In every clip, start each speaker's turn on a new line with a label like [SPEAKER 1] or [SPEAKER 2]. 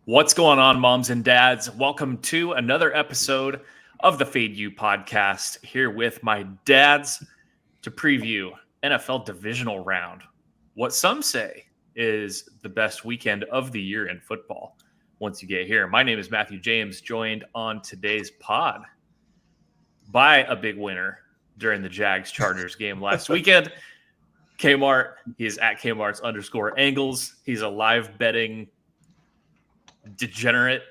[SPEAKER 1] What's going on, moms and dads? Welcome to another episode of the Fade You podcast, here with my dads to preview NFL Divisional Round. What some say is the best weekend of the year in football once you get here. My name is Matthew James, joined on today's pod by a big winner during the Jags-Chargers game last weekend. Kmart, he is at Kmart's_angles. He's a live betting degenerate.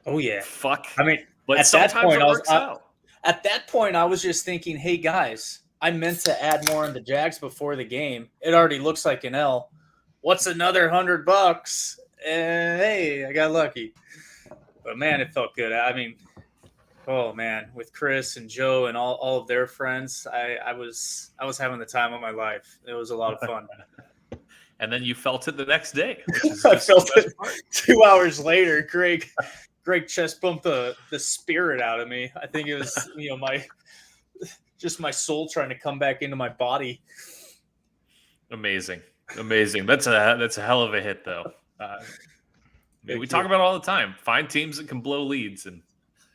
[SPEAKER 2] Oh yeah.
[SPEAKER 1] Fuck.
[SPEAKER 2] I mean,
[SPEAKER 1] but
[SPEAKER 2] at that
[SPEAKER 1] sometimes
[SPEAKER 2] point,
[SPEAKER 1] it works out.
[SPEAKER 2] At that point, I was just thinking, hey guys, I meant to add more on the Jags before the game. It already looks like an L. What's another $100? And hey, I got lucky. But man, it felt good. I mean, oh man, with Chris and Joe and all of their friends, I was having the time of my life. It was a lot of fun.
[SPEAKER 1] And then you felt it the next day.
[SPEAKER 2] I felt it 2 hours later. Greg chest bumped the spirit out of me. I think it was my soul trying to come back into my body. Amazing.
[SPEAKER 1] That's a hell of a hit, though. We talk about it all the time. Find teams that can blow leads, and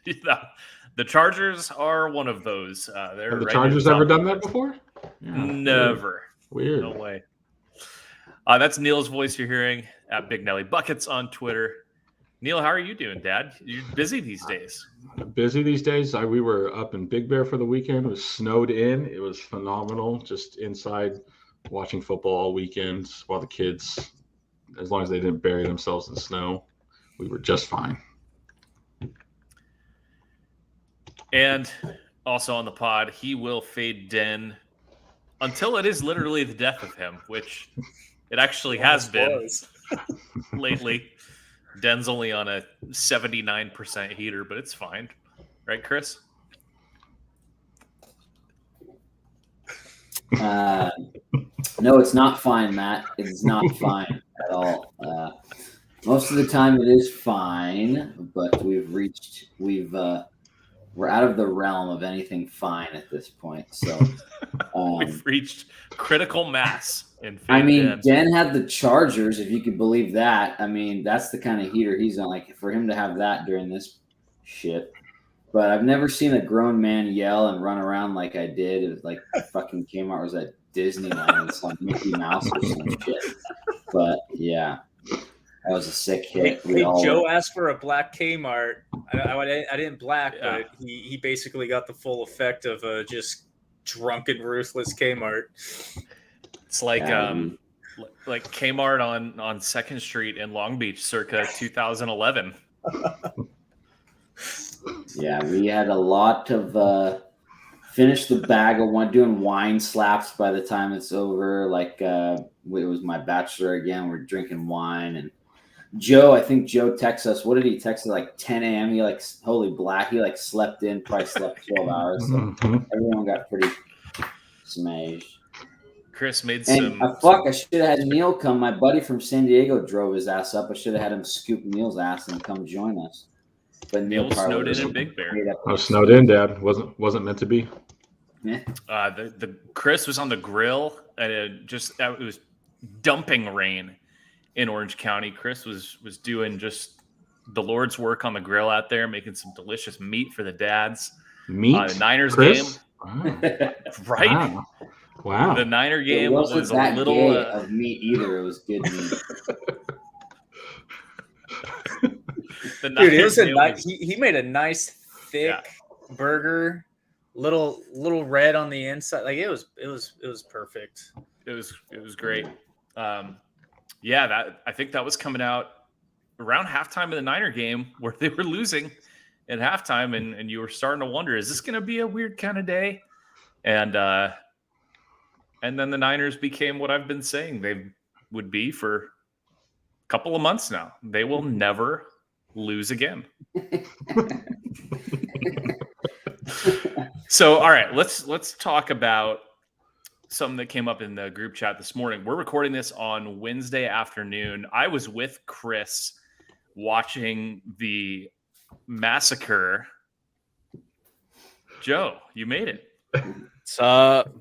[SPEAKER 1] the Chargers are one of those.
[SPEAKER 3] Have the Chargers ever done that before?
[SPEAKER 1] Yeah, never.
[SPEAKER 3] Weird.
[SPEAKER 1] No way. That's Neil's voice you're hearing at Big Nelly Buckets on Twitter. Neil, how are you doing, Dad? You're busy these days.
[SPEAKER 3] Busy these days. We were up in Big Bear for the weekend. It was snowed in. It was phenomenal. Just inside watching football all weekend while the kids, as long as they didn't bury themselves in snow, we were just fine.
[SPEAKER 1] And also on the pod, he will fade Den until it is literally the death of him, which it actually has been lately. Den's only on a 79% heater, but it's fine. Right, Chris?
[SPEAKER 4] No, it's not fine, Matt. It's not fine at all. Most of the time it is fine, but we're out of the realm of anything fine at this point. So
[SPEAKER 1] we've reached critical mass.
[SPEAKER 4] Den had the Chargers, if you could believe that. I mean, that's the kind of heater he's on. Like, for him to have that during this shit. But I've never seen a grown man yell and run around like I did. It was like fucking Kmart was at Disneyland. It's like Mickey Mouse or some shit. But yeah, that was a sick hit.
[SPEAKER 2] Joe asked for a black Kmart. I didn't black, but he basically got the full effect of just drunken, ruthless Kmart.
[SPEAKER 1] It's like Kmart on 2nd Street in Long Beach circa 2011.
[SPEAKER 4] Yeah, we had a lot of finished the bag of one, doing wine slaps by the time it's over. Like it was my bachelor again. We're drinking wine, and I think Joe texted us. What did he text us? Like 10 a.m. He holy black. He slept in, probably slept 12 hours. So everyone got pretty smashed.
[SPEAKER 1] Chris made
[SPEAKER 4] I should have had Neil come. My buddy from San Diego drove his ass up. I should have had him scoop Neil's ass and come join us. But
[SPEAKER 1] Neil snowed in Big Bear.
[SPEAKER 3] I was snowed in, Dad. Wasn't meant to be.
[SPEAKER 4] Yeah.
[SPEAKER 1] The Chris was on the grill, and it was dumping rain in Orange County. Chris was doing just the Lord's work on the grill out there, making some delicious meat for the dads.
[SPEAKER 3] Meat?
[SPEAKER 1] The Niners
[SPEAKER 3] Chris?
[SPEAKER 1] game.
[SPEAKER 3] Wow.
[SPEAKER 1] Right?
[SPEAKER 3] Wow.
[SPEAKER 1] The Niner game
[SPEAKER 4] was
[SPEAKER 1] a
[SPEAKER 4] that
[SPEAKER 1] little
[SPEAKER 4] gay of meat either. It was good meat.
[SPEAKER 2] Dude, it was he made a nice thick burger, little red on the inside. Like it was perfect.
[SPEAKER 1] It was great. I think that was coming out around halftime of the Niner game where they were losing at halftime, and you were starting to wonder, is this going to be a weird kind of day? And then the Niners became what I've been saying they would be for a couple of months now. They will never lose again. So, all right, let's talk about something that came up in the group chat this morning. We're recording this on Wednesday afternoon. I was with Chris watching the massacre. Joe, you made it.
[SPEAKER 2] What's up?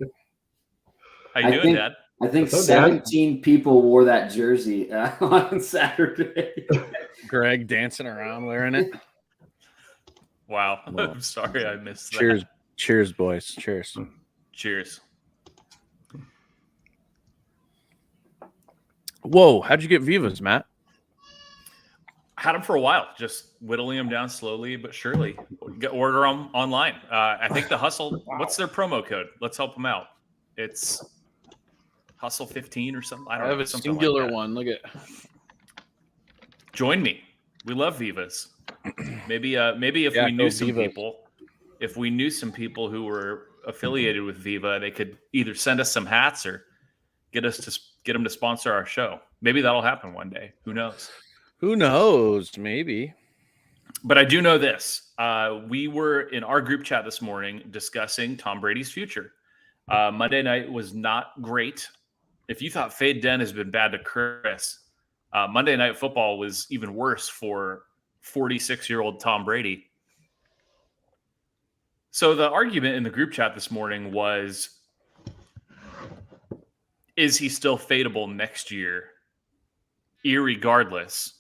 [SPEAKER 1] How you doing, Dad?
[SPEAKER 4] I think 17 people wore that jersey on Saturday.
[SPEAKER 5] Greg dancing around wearing it.
[SPEAKER 1] Wow.
[SPEAKER 5] Well,
[SPEAKER 1] I'm sorry I missed
[SPEAKER 5] Cheers,
[SPEAKER 1] that.
[SPEAKER 5] cheers, boys. Cheers.
[SPEAKER 1] Cheers.
[SPEAKER 5] Whoa, how'd you get Vivas, Matt?
[SPEAKER 1] Had them for a while, just whittling them down slowly but surely. Order them online. I think the Hustle. What's their promo code? Let's help them out. It's Hustle 15 or something. I don't
[SPEAKER 5] I have
[SPEAKER 1] know.
[SPEAKER 5] a
[SPEAKER 1] Something
[SPEAKER 5] singular
[SPEAKER 1] like that.
[SPEAKER 5] one. Look at.
[SPEAKER 1] Join me. We love Vivas. Maybe if
[SPEAKER 5] Yeah,
[SPEAKER 1] we
[SPEAKER 5] go
[SPEAKER 1] knew some
[SPEAKER 5] Vivas.
[SPEAKER 1] people, if we knew some people who were affiliated with Viva, they could either send us some hats or get them to sponsor our show. Maybe that'll happen one day. Who knows?
[SPEAKER 5] Who knows? Maybe.
[SPEAKER 1] But I do know this. We were in our group chat this morning discussing Tom Brady's future. Monday night was not great. If you thought Fade Den has been bad to Chris, Monday Night Football was even worse for 46-year-old Tom Brady. So the argument in the group chat this morning was, is he still fadeable next year, irregardless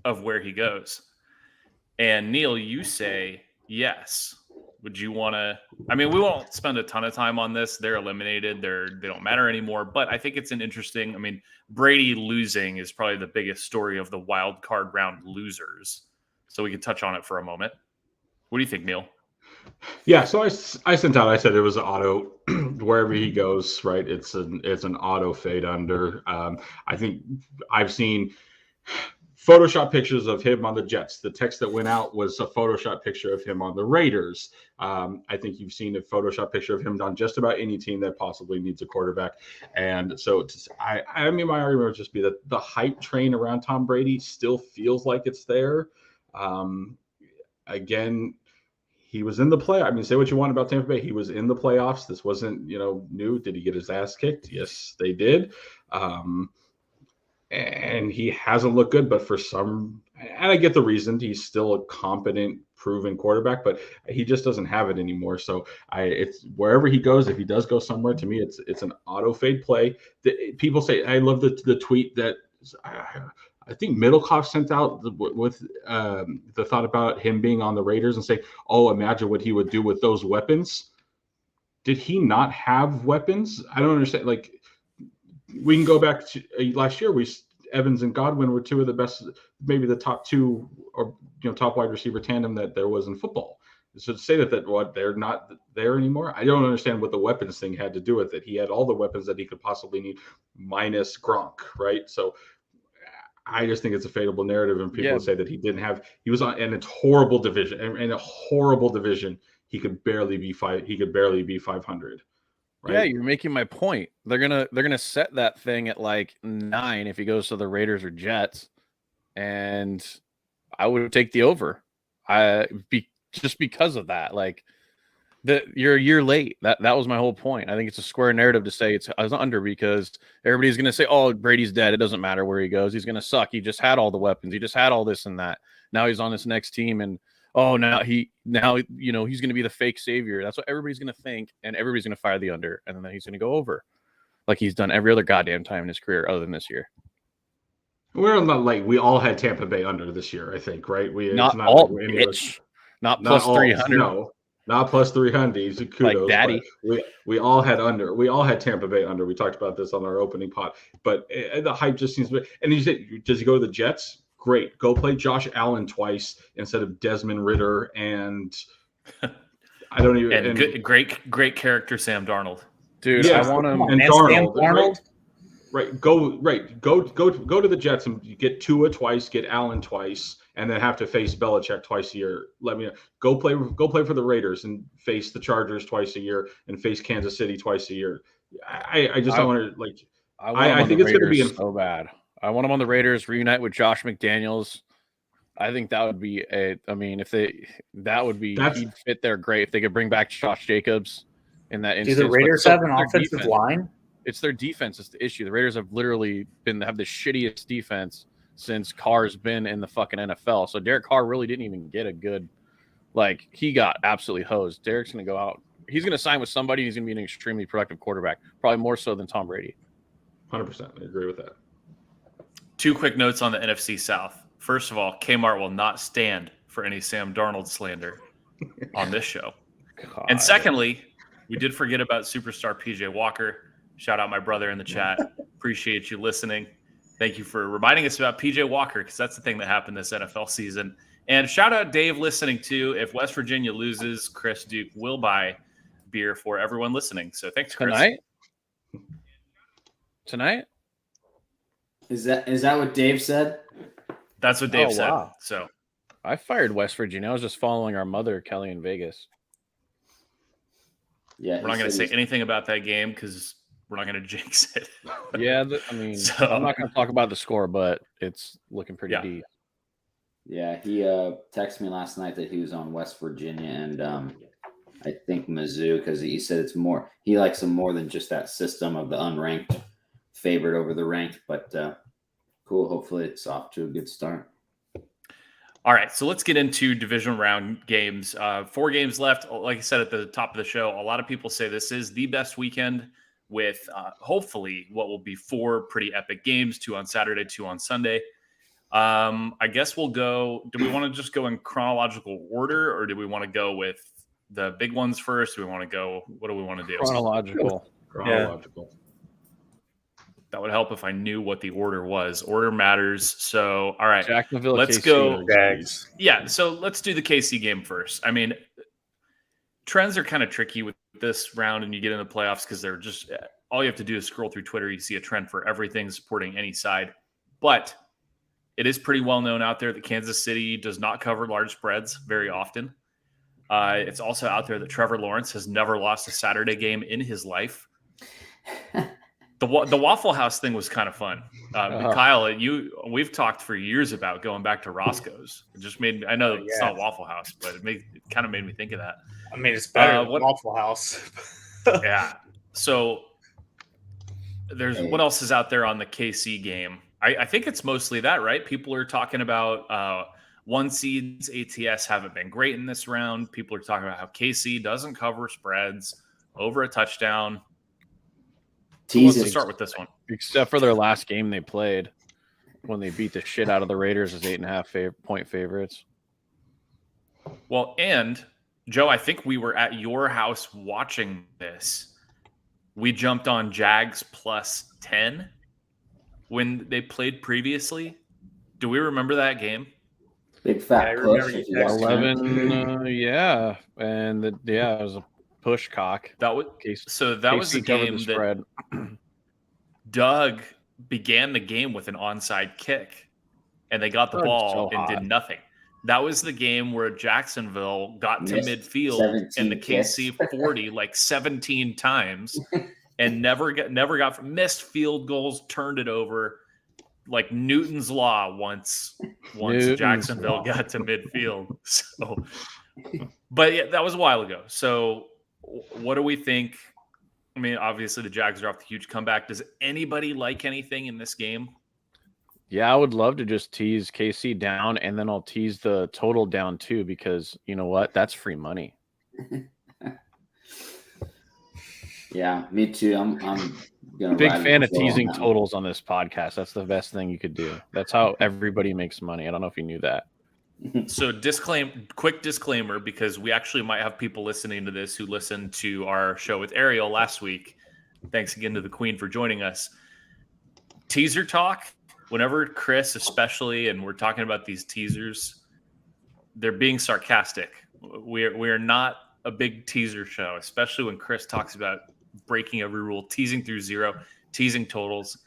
[SPEAKER 1] of where he goes? And Neil, you say yes. Would you want to? I mean, we won't spend a ton of time on this. They're eliminated. They don't matter anymore. But I think it's an interesting. I mean, Brady losing is probably the biggest story of the wild card round losers. So we can touch on it for a moment. What do you think, Neil?
[SPEAKER 3] Yeah, so I sent out. I said it was an auto wherever he goes. Right, it's an auto fade under. I think I've seen Photoshop pictures of him on the Jets. The text that went out was a Photoshop picture of him on the Raiders. I think you've seen a Photoshop picture of him on just about any team that possibly needs a quarterback. And so I mean, my argument would just be that the hype train around Tom Brady still feels like it's there. Again, he was in the play. I mean, say what you want about Tampa Bay. He was in the playoffs. This wasn't, new. Did he get his ass kicked? Yes, they did. And he hasn't looked good, but and I get the reason. He's still a competent, proven quarterback, but he just doesn't have it anymore. So it's wherever he goes. If he does go somewhere, to me, it's an auto fade play. People say, I love the tweet that I think Middlecoff sent out with the thought about him being on the Raiders and say, "Oh, imagine what he would do with those weapons." Did he not have weapons? I don't understand. Like, we can go back to last year. Evans and Godwin were two of the best, maybe the top two or top wide receiver tandem that there was in football. So to say that they're not there anymore, I don't understand what the weapons thing had to do with it. He had all the weapons that he could possibly need, minus Gronk, right? So I just think it's a fadeable narrative, and people say that he was on, and it's horrible division, and in a horrible division, he could barely be 500. Right?
[SPEAKER 5] Yeah, you're making my point. They're gonna set that thing at like 9 if he goes to the Raiders or Jets, and I would take the over. Just because of that, like you're a year late. That was my whole point. I think it's a square narrative to say it's under because everybody's gonna say, "Oh, Brady's dead. It doesn't matter where he goes. He's gonna suck. He just had all the weapons. He just had all this and that. Now he's on this next team and." Oh, now he's going to be the fake savior. That's what everybody's going to think, and everybody's going to fire the under, and then he's going to go over, like he's done every other goddamn time in his career, other than this year.
[SPEAKER 3] We're not like we all had Tampa Bay under this year, I think, right?
[SPEAKER 5] Not plus 300.
[SPEAKER 3] No, not plus 300. Kudos,
[SPEAKER 5] like daddy.
[SPEAKER 3] We all had under. We all had Tampa Bay under. We talked about this on our opening pod, but the hype just seems. And you said, does he go to the Jets? Great. Go play Josh Allen twice instead of Desmond Ridder and I don't even.
[SPEAKER 1] And great character Sam Darnold.
[SPEAKER 5] Dude,
[SPEAKER 3] yeah,
[SPEAKER 5] I want him.
[SPEAKER 3] And Darnold. Right. Go to the Jets and get Tua twice, get Allen twice, and then have to face Belichick twice a year. Let me know. Go play for the Raiders and face the Chargers twice a year and face Kansas City twice a year. I just don't want to like. I think it's going to be
[SPEAKER 5] so bad. I want him on the Raiders, reunite with Josh McDaniels. I think that would be he'd fit there great if they could bring back Josh Jacobs in that instance.
[SPEAKER 2] Do the Raiders have an offensive line?
[SPEAKER 5] It's their defense is the issue. The Raiders have literally have the shittiest defense since Carr's been in the fucking NFL. So Derek Carr really didn't even get a good, he got absolutely hosed. Derek's going to go out. He's going to sign with somebody. He's going to be an extremely productive quarterback, probably more so than Tom Brady.
[SPEAKER 3] 100%. I agree with that.
[SPEAKER 1] Two quick notes on the NFC South. First of all, Kmart will not stand for any Sam Darnold slander on this show.
[SPEAKER 5] God.
[SPEAKER 1] And secondly, we did forget about superstar PJ Walker. Shout out my brother in the chat. Appreciate you listening. Thank you for reminding us about PJ Walker, because that's the thing that happened this NFL season. And shout out Dave listening too. If West Virginia loses, Chris Duke will buy beer for everyone listening. So thanks, Chris.
[SPEAKER 5] Tonight?
[SPEAKER 4] Is that what Dave said?
[SPEAKER 1] That's what Dave said.
[SPEAKER 5] Wow.
[SPEAKER 1] So
[SPEAKER 5] I fired West Virginia. I was just following our mother, Kelly, in Vegas.
[SPEAKER 4] Yeah,
[SPEAKER 1] we're not going to say anything about that game because we're not going to jinx it.
[SPEAKER 5] Yeah, I'm not going to talk about the score, but it's looking pretty deep.
[SPEAKER 4] Yeah, he texted me last night that he was on West Virginia and I think Mizzou, because he said it's more. He likes them more than just that system of the unranked favorite over the ranked. But cool. Hopefully, it's off to a good start.
[SPEAKER 1] All right, so let's get into division round games. 4 games left. Like I said at the top of the show, a lot of people say this is the best weekend with hopefully what will be 4 pretty epic games, 2 on Saturday, 2 on Sunday. I guess we'll go. Do we want to just go in chronological order, or do we want to go with the big ones first? Do we want to go? What do we want to do?
[SPEAKER 5] Chronological.
[SPEAKER 1] That would help if I knew what the order was. Order matters. So, all right,
[SPEAKER 5] Jacksonville,
[SPEAKER 1] let's
[SPEAKER 5] KC,
[SPEAKER 1] go.
[SPEAKER 2] Jags.
[SPEAKER 1] Yeah, so let's do the KC game first. I mean, trends are kind of tricky with this round, and you get in the playoffs because they're just all you have to do is scroll through Twitter. You see a trend for everything supporting any side, but it is pretty well known out there that Kansas City does not cover large spreads very often. It's also out there that Trevor Lawrence has never lost a Saturday game in his life. The Waffle House thing was kind of fun. Kyle, we've talked for years about going back to Roscoe's. It just made me, I know it's not Waffle House, but it kind of made me think of that.
[SPEAKER 2] I mean, it's better than Waffle House.
[SPEAKER 1] Yeah. So what else is out there on the KC game? I think it's mostly that, right? People are talking about 1 seeds ATS haven't been great in this round. People are talking about how KC doesn't cover spreads over a touchdown. Let's start with this one.
[SPEAKER 5] Except for their last game they played when they beat the shit out of the Raiders as 8.5 point favorites.
[SPEAKER 1] Well, and Joe, I think we were at your house watching this. We jumped on Jags plus 10 when they played previously. Do we remember that game?
[SPEAKER 4] Big fat push.
[SPEAKER 5] 11, yeah. And it was a push cock.
[SPEAKER 1] That was the game that Doug began the game with an onside kick, and they got the ball and did nothing. That was the game where Jacksonville got to midfield and the KC 40 like 17 times and never got missed field goals, turned it over like Newton's law once Jacksonville got to midfield. So, but yeah, that was a while ago. So what do we think? I mean, obviously the Jags are off the huge comeback. Does anybody like anything in this game?
[SPEAKER 5] Yeah, I would love to just tease KC down, and then I'll tease the total down too, because you know what? That's free money.
[SPEAKER 4] Yeah, me too. I'm gonna
[SPEAKER 5] big fan of teasing totals on this podcast. That's the best thing you could do. That's how everybody makes money. I don't know if you knew that.
[SPEAKER 1] So quick disclaimer, because we actually might have people listening to this who listened to our show with Ariel last week. Thanks again to the Queen for joining us. Teaser talk, whenever Chris especially, and we're talking about these teasers, they're being sarcastic. We're not a big teaser show, especially when Chris talks about breaking every rule, teasing through zero, teasing totals.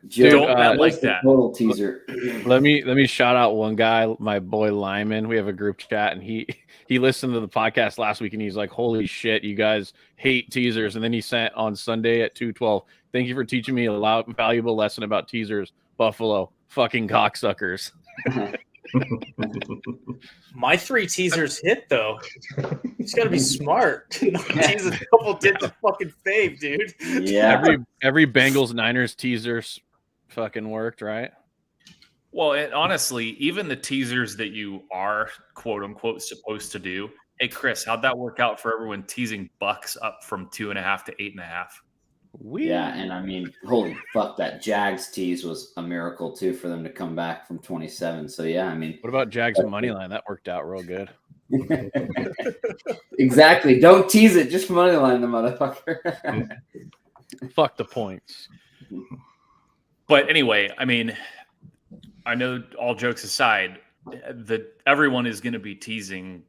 [SPEAKER 4] Don't
[SPEAKER 1] like that.
[SPEAKER 4] Total teaser.
[SPEAKER 5] Let me shout out one guy, my boy Lyman. We have a group chat, and he listened to the podcast last week, and he's like, "Holy shit, you guys hate teasers!" And then he sent on Sunday at 2:12. Thank you for teaching me a valuable lesson about teasers. Buffalo, fucking cocksuckers.
[SPEAKER 2] My 3 teasers hit though. You just gotta be smart. Tease a couple did the fucking fave, dude.
[SPEAKER 4] Yeah.
[SPEAKER 5] Every Bengals Niners teasers fucking worked, right?
[SPEAKER 1] Well, and honestly, even the teasers that you are quote unquote supposed to do. Hey, Chris, how'd that work out for everyone teasing Bucks up from 2.5 to 8.5?
[SPEAKER 4] Yeah, and I mean, holy fuck, that Jags tease was a miracle too for them to come back from 27. So yeah, I mean,
[SPEAKER 5] What about Jags money line? That worked out real good.
[SPEAKER 4] exactly. Don't tease it. Just money line the motherfucker.
[SPEAKER 5] Fuck the points.
[SPEAKER 1] But anyway, I mean, I know all jokes aside, everyone is going to be teasing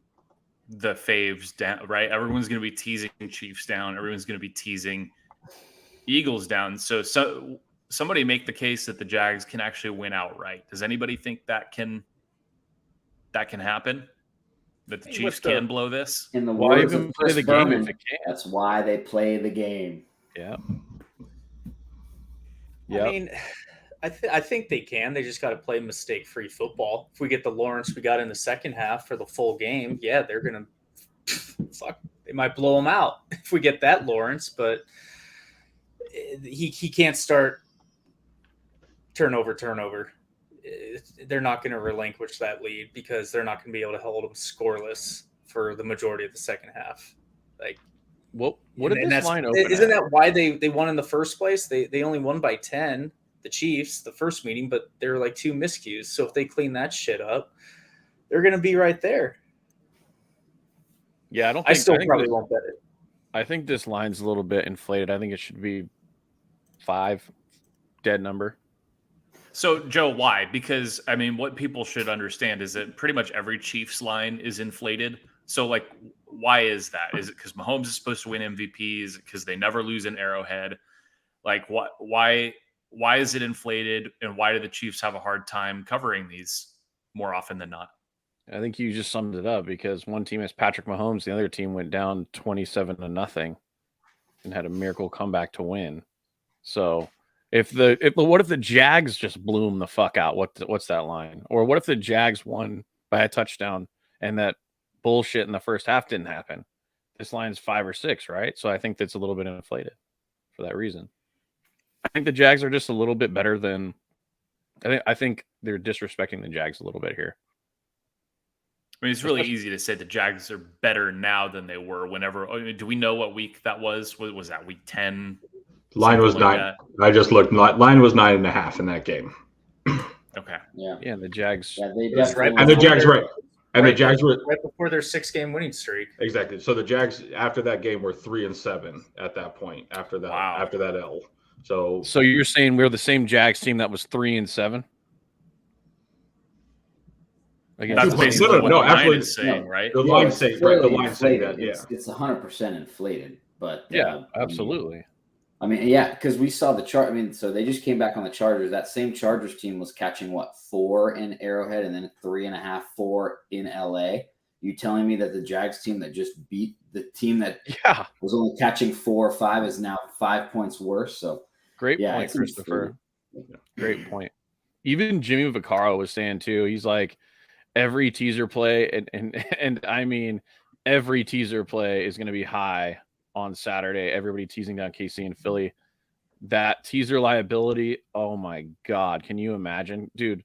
[SPEAKER 1] the faves down, right? Everyone's going to be teasing Chiefs down. Everyone's going to be teasing Eagles down. So somebody make the case that the Jags can actually win outright. Does anybody think that can happen? That the Chiefs can blow this?
[SPEAKER 4] In the
[SPEAKER 5] Why
[SPEAKER 4] words
[SPEAKER 5] even
[SPEAKER 4] of
[SPEAKER 5] play
[SPEAKER 4] Chris
[SPEAKER 5] the game
[SPEAKER 4] Berman,
[SPEAKER 5] if it can't?
[SPEAKER 4] that's why they play the game.
[SPEAKER 5] Yeah.
[SPEAKER 2] I mean, I think they can. They just got to play mistake-free football. If we get the Lawrence we got in the second half for the full game, yeah, they're gonna fuck. They might blow them out if we get that Lawrence, but he can't start turnover. They're not going to relinquish that lead because they're not going to be able to hold them scoreless for the majority of the second half. Like,
[SPEAKER 5] what did this line open?
[SPEAKER 2] Isn't that why they won in the first place? They only won by 10, the Chiefs, the first meeting, but there were like 2 miscues. So if they clean that shit up, they're going to be right there.
[SPEAKER 5] Yeah, I think
[SPEAKER 2] probably won't bet it.
[SPEAKER 5] I think this line's a little bit inflated. I think it should be 5, dead number.
[SPEAKER 1] So, Joe, why? Because, I mean, what people should understand is that pretty much every Chiefs line is inflated. So, like, why is that? Is it because Mahomes is supposed to win MVP? Is it because they never lose an Arrowhead? Like, why is it inflated? And why do the Chiefs have a hard time covering these more often than not?
[SPEAKER 5] I think you just summed it up because one team has Patrick Mahomes, the other team went down 27-0 and had a miracle comeback to win. So what if the Jags just blew them the fuck out? What's that line? Or what if the Jags won by a touchdown and that bullshit in the first half didn't happen? This line's 5 or 6, right? So I think that's a little bit inflated for that reason. I think the Jags are just a little bit better than. I think they're disrespecting the Jags a little bit here.
[SPEAKER 1] I mean, it's really easy to say the Jags are better now than they were whenever. I mean, do we know what week that was? What was that, week 10?
[SPEAKER 3] Line was 9. I just looked. Line was 9.5 in that game.
[SPEAKER 1] Okay.
[SPEAKER 4] Yeah.
[SPEAKER 5] Yeah, and the Jags.
[SPEAKER 4] Yeah, they
[SPEAKER 2] right.
[SPEAKER 3] And the Jags were. And the Jags were
[SPEAKER 2] right before their 6-game winning streak.
[SPEAKER 3] Exactly. So the Jags after that game were 3-7 at that point. After that, after that L. So
[SPEAKER 5] you're saying we're the same Jags team that was 3-7?
[SPEAKER 1] That's basically what the line is saying, right?
[SPEAKER 3] The line saying that, yeah.
[SPEAKER 4] It's 100% inflated, but
[SPEAKER 5] yeah, absolutely.
[SPEAKER 4] I mean, yeah, because we saw the chart. I mean, so they just came back on the Chargers. That same Chargers team was catching 4 in Arrowhead and then 3.5, 4 in LA. You telling me that the Jags team that just beat the team that was only catching 4 or 5 is now 5 points worse? So
[SPEAKER 5] great point, Christopher. Great point. Even Jimmy Vaccaro was saying too. He's like, every teaser play, and I mean, every teaser play is going to be high on Saturday. Everybody teasing down KC and Philly. That teaser liability, oh my God. Can you imagine? Dude,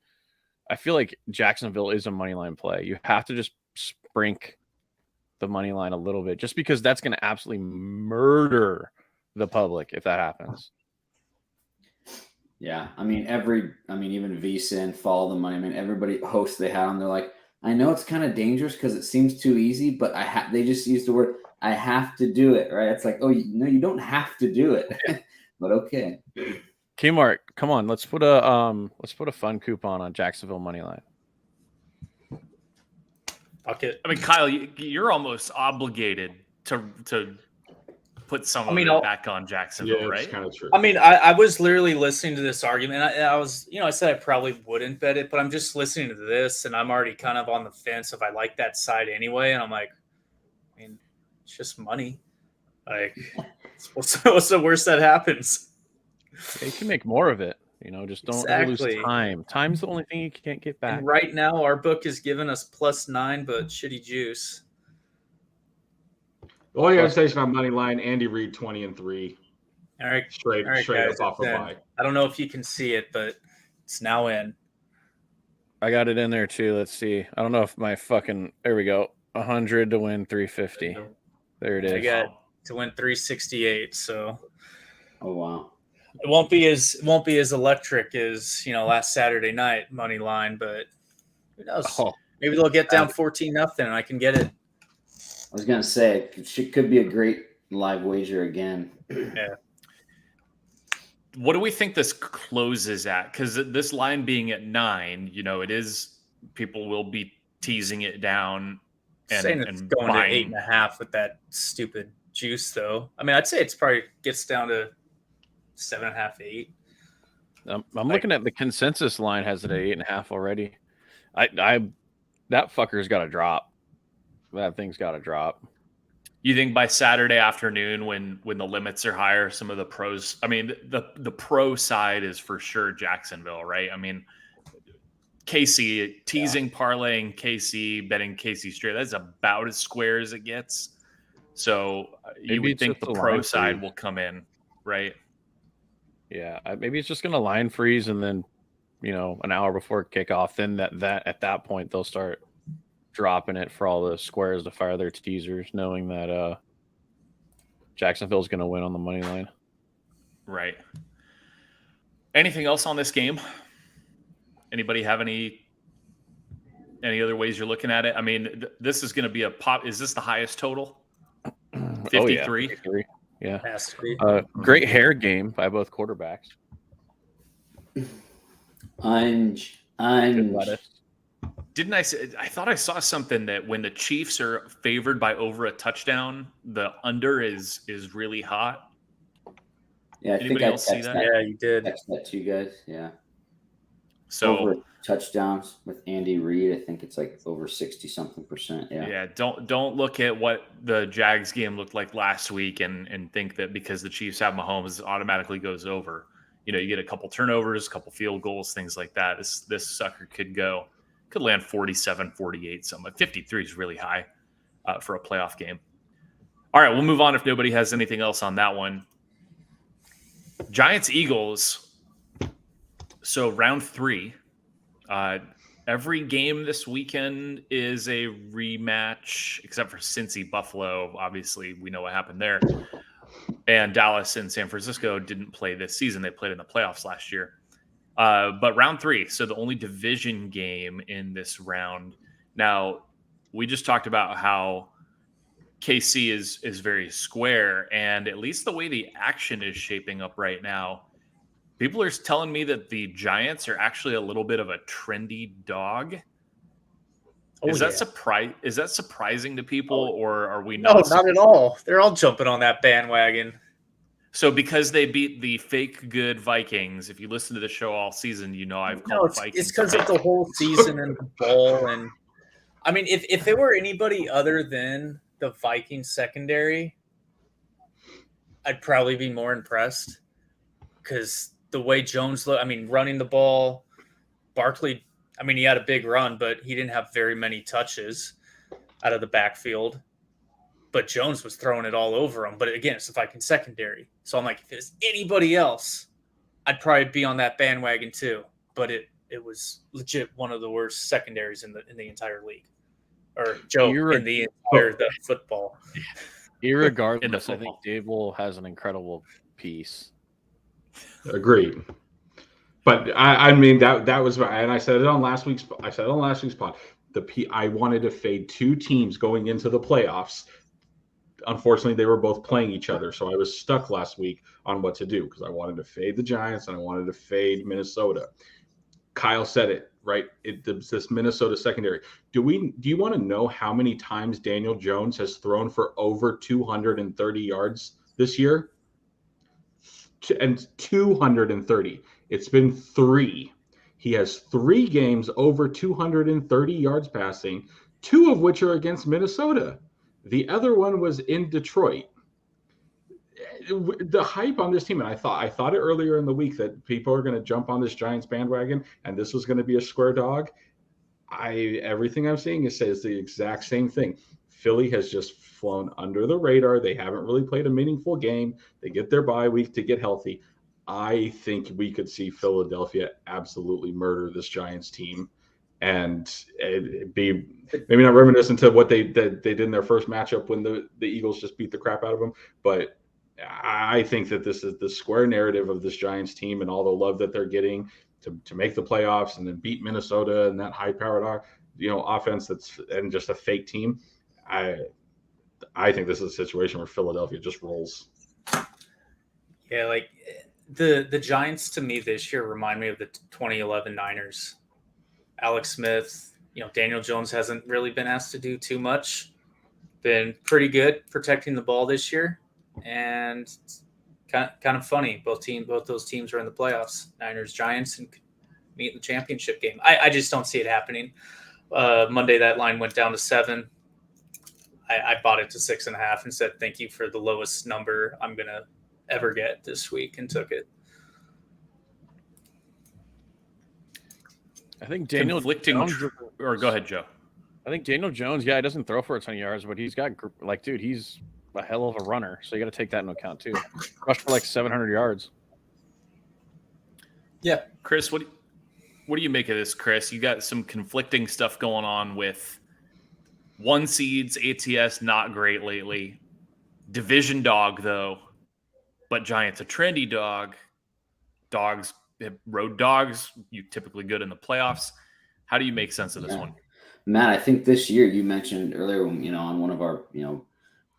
[SPEAKER 5] I feel like Jacksonville is a money line play. You have to just sprink the money line a little bit just because that's going to absolutely murder the public if that happens.
[SPEAKER 4] Yeah, I mean, even VSiN, Follow the Money. I mean, everybody hosts they had on. They're like, I know it's kind of dangerous because it seems too easy, but they just use the word, I have to do it, right? It's like, oh, no, you don't have to do it, but okay.
[SPEAKER 5] Kmart, come on, let's put a fun coupon on Jacksonville money line.
[SPEAKER 2] Okay.
[SPEAKER 1] I mean, Kyle, you're almost obligated to put some of it back on Jacksonville, right?
[SPEAKER 3] It's kind of true.
[SPEAKER 2] I mean, I was literally listening to this argument. I was, I said I probably wouldn't bet it, but I'm just listening to this, and I'm already kind of on the fence if I like that side anyway. And I'm like, I mean, it's just money. Like, what's the worst that happens?
[SPEAKER 5] You can make more of it. Just don't lose time. Time's the only thing you can't get back.
[SPEAKER 2] And right now, our book is giving us +9, but shitty juice.
[SPEAKER 3] All you got to say is on money line, Andy Reid 20-3.
[SPEAKER 2] All right,
[SPEAKER 3] straight
[SPEAKER 2] guys,
[SPEAKER 3] up off a bye.
[SPEAKER 2] I don't know if you can see it, but it's now in.
[SPEAKER 5] I got it in there too. Let's see. I don't know if there we go. 100 to win 350. There it is.
[SPEAKER 2] I got to win 368. So
[SPEAKER 4] Oh wow.
[SPEAKER 2] It won't be as electric as last Saturday night money line, but who knows?
[SPEAKER 5] Oh,
[SPEAKER 2] Maybe they'll get down 14-0 and I can get it.
[SPEAKER 4] I was gonna say it could be a great live wager again.
[SPEAKER 2] Yeah.
[SPEAKER 1] What do we think this closes at? Because this line being at 9, it is, people will be teasing it down
[SPEAKER 2] Saying it's
[SPEAKER 1] and
[SPEAKER 2] going
[SPEAKER 1] buying.
[SPEAKER 2] to 8.5 with that stupid juice, though. I mean, I'd say it's probably gets down to 7.5, 8.
[SPEAKER 5] I'm looking at the consensus line has it at 8.5 already. I that fucker's got to drop. That thing's got to drop.
[SPEAKER 1] You think by Saturday afternoon, when the limits are higher, some of the pros, I mean, the pro side is for sure Jacksonville, right? I mean, KC teasing, parlaying KC, betting KC straight. That's about as square as it gets. So you
[SPEAKER 5] Maybe
[SPEAKER 1] would think
[SPEAKER 5] it's
[SPEAKER 1] the
[SPEAKER 5] just a
[SPEAKER 1] pro
[SPEAKER 5] line
[SPEAKER 1] side
[SPEAKER 5] freeze.
[SPEAKER 1] will come in, right?
[SPEAKER 5] Yeah, maybe it's just going to line freeze, and then an hour before kickoff, then that at that point they'll start dropping it for all the squares to fire their teasers, knowing that Jacksonville's going to win on the money line.
[SPEAKER 1] Right. Anything else on this game? Anybody have any other ways you're looking at it? I mean, this is going to be a pop. Is this the highest total? 53?
[SPEAKER 5] Oh, yeah, 53. Yeah.
[SPEAKER 2] Has to be.
[SPEAKER 5] Great hair game by both quarterbacks.
[SPEAKER 4] Unge.
[SPEAKER 5] Good lettuce.
[SPEAKER 1] Didn't I say? I thought I saw something that when the Chiefs are favored by over a touchdown, the under is really hot.
[SPEAKER 4] Yeah, I
[SPEAKER 1] Anybody
[SPEAKER 4] think
[SPEAKER 1] else see that?
[SPEAKER 2] Yeah, you did.
[SPEAKER 4] Text that to you guys. Yeah.
[SPEAKER 1] So
[SPEAKER 4] Over touchdowns with Andy Reid, I think it's like over 60-something%. Yeah.
[SPEAKER 1] don't look at what the Jags game looked like last week and think that because the Chiefs have Mahomes, it automatically goes over. You get a couple turnovers, a couple field goals, things like that. This sucker could land 47, 48, something. 53 is really high for a playoff game. All right, we'll move on if nobody has anything else on that one. Giants Eagles. So round 3. Every game this weekend is a rematch, except for Cincy Buffalo. Obviously, we know what happened there. And Dallas and San Francisco didn't play this season. They played in the playoffs last year. But round 3, so the only division game in this round. Now, we just talked about how KC is very square, and at least the way the action is shaping up right now, people are telling me that the Giants are actually a little bit of a trendy dog. Is that surprising to people, or are we not?
[SPEAKER 2] No, not at all. They're all jumping on that bandwagon.
[SPEAKER 1] So because they beat the fake good Vikings, if you listen to the show all season, I've called Vikings.
[SPEAKER 2] It's because of the whole season and the bowl. And I mean, if it were anybody other than the Vikings secondary, I'd probably be more impressed. Because the way Jones looked, I mean, running the ball, Barkley, I mean, he had a big run, but he didn't have very many touches out of the backfield. But Jones was throwing it all over him. But again, it's the Vikings secondary. So I'm like, if it's anybody else, I'd probably be on that bandwagon too. But it was legit one of the worst secondaries in the entire league. Or Joe, in the entire football.
[SPEAKER 5] Irregardless, I think Dable has an incredible piece.
[SPEAKER 3] Agreed. But I mean that was, and I said it on last week's pod. I wanted to fade 2 teams going into the playoffs. Unfortunately, they were both playing each other, so I was stuck last week on what to do because I wanted to fade the Giants and I wanted to fade Minnesota. Kyle said it right. This Minnesota secondary. Do you want to know how many times Daniel Jones has thrown for over 230 yards this year? And 230. It's been 3. He has 3 games over 230 yards passing, 2 of which are against Minnesota. The other one was in Detroit. The hype on this team, and I thought it earlier in the week that people are going to jump on this Giants bandwagon and this was going to be a square dog. Everything I'm seeing says the exact same thing. Philly has just flown under the radar. They haven't really played a meaningful game. They get their bye week to get healthy. I think we could see Philadelphia absolutely murder this Giants team and be maybe not reminiscent to what they did in their first matchup when the Eagles just beat the crap out of them. But I think that this is the square narrative of this Giants team and all the love that they're getting to make the playoffs and then beat Minnesota and that high-powered, offense and just a fake team. I think this is a situation where Philadelphia just rolls.
[SPEAKER 2] Yeah, like the Giants to me this year remind me of the 2011 Niners. Alex Smith, Daniel Jones hasn't really been asked to do too much. Been pretty good protecting the ball this year, and kind of funny. Both those teams are in the playoffs. Niners, Giants, and meet in the championship game. I just don't see it happening. Monday that line went down to 7. I bought it to 6.5 and said thank you for the lowest number I'm gonna ever get this week, and took it.
[SPEAKER 5] I think Daniel
[SPEAKER 1] Jones, or go ahead, Joe.
[SPEAKER 5] I think Daniel Jones, he doesn't throw for a ton of yards, but he's got he's a hell of a runner. So you got to take that into account too. Rushed for 700 yards.
[SPEAKER 2] Yeah,
[SPEAKER 1] Chris, what do you make of this, Chris? You got some conflicting stuff going on with 1 seeds, ATS not great lately. Division dog though, but Giants a trendy dog. Road dogs, you typically good in the playoffs. How do you make sense of this one?
[SPEAKER 4] Matt, I think this year you mentioned earlier, on one of our,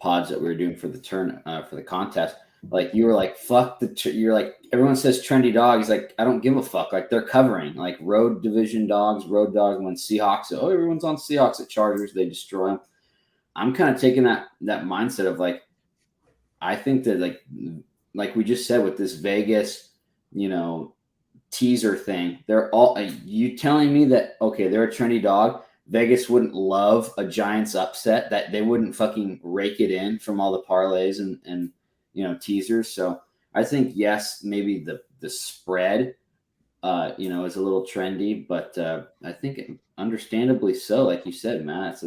[SPEAKER 4] pods that we were doing for the for the contest, you were like, fuck you're like, everyone says trendy dog. He's like, I don't give a fuck. They're covering road division dogs, when Seahawks, everyone's on Seahawks at Chargers, they destroy them. I'm kind of taking that mindset of I think that like we just said with this Vegas, teaser thing, they're all, you telling me that, okay, they're a trendy dog. Vegas wouldn't love a Giants upset, that they wouldn't fucking rake it in from all the parlays and teasers. So I think, yes, maybe the spread, is a little trendy, but I think understandably so. Like you said, Matt,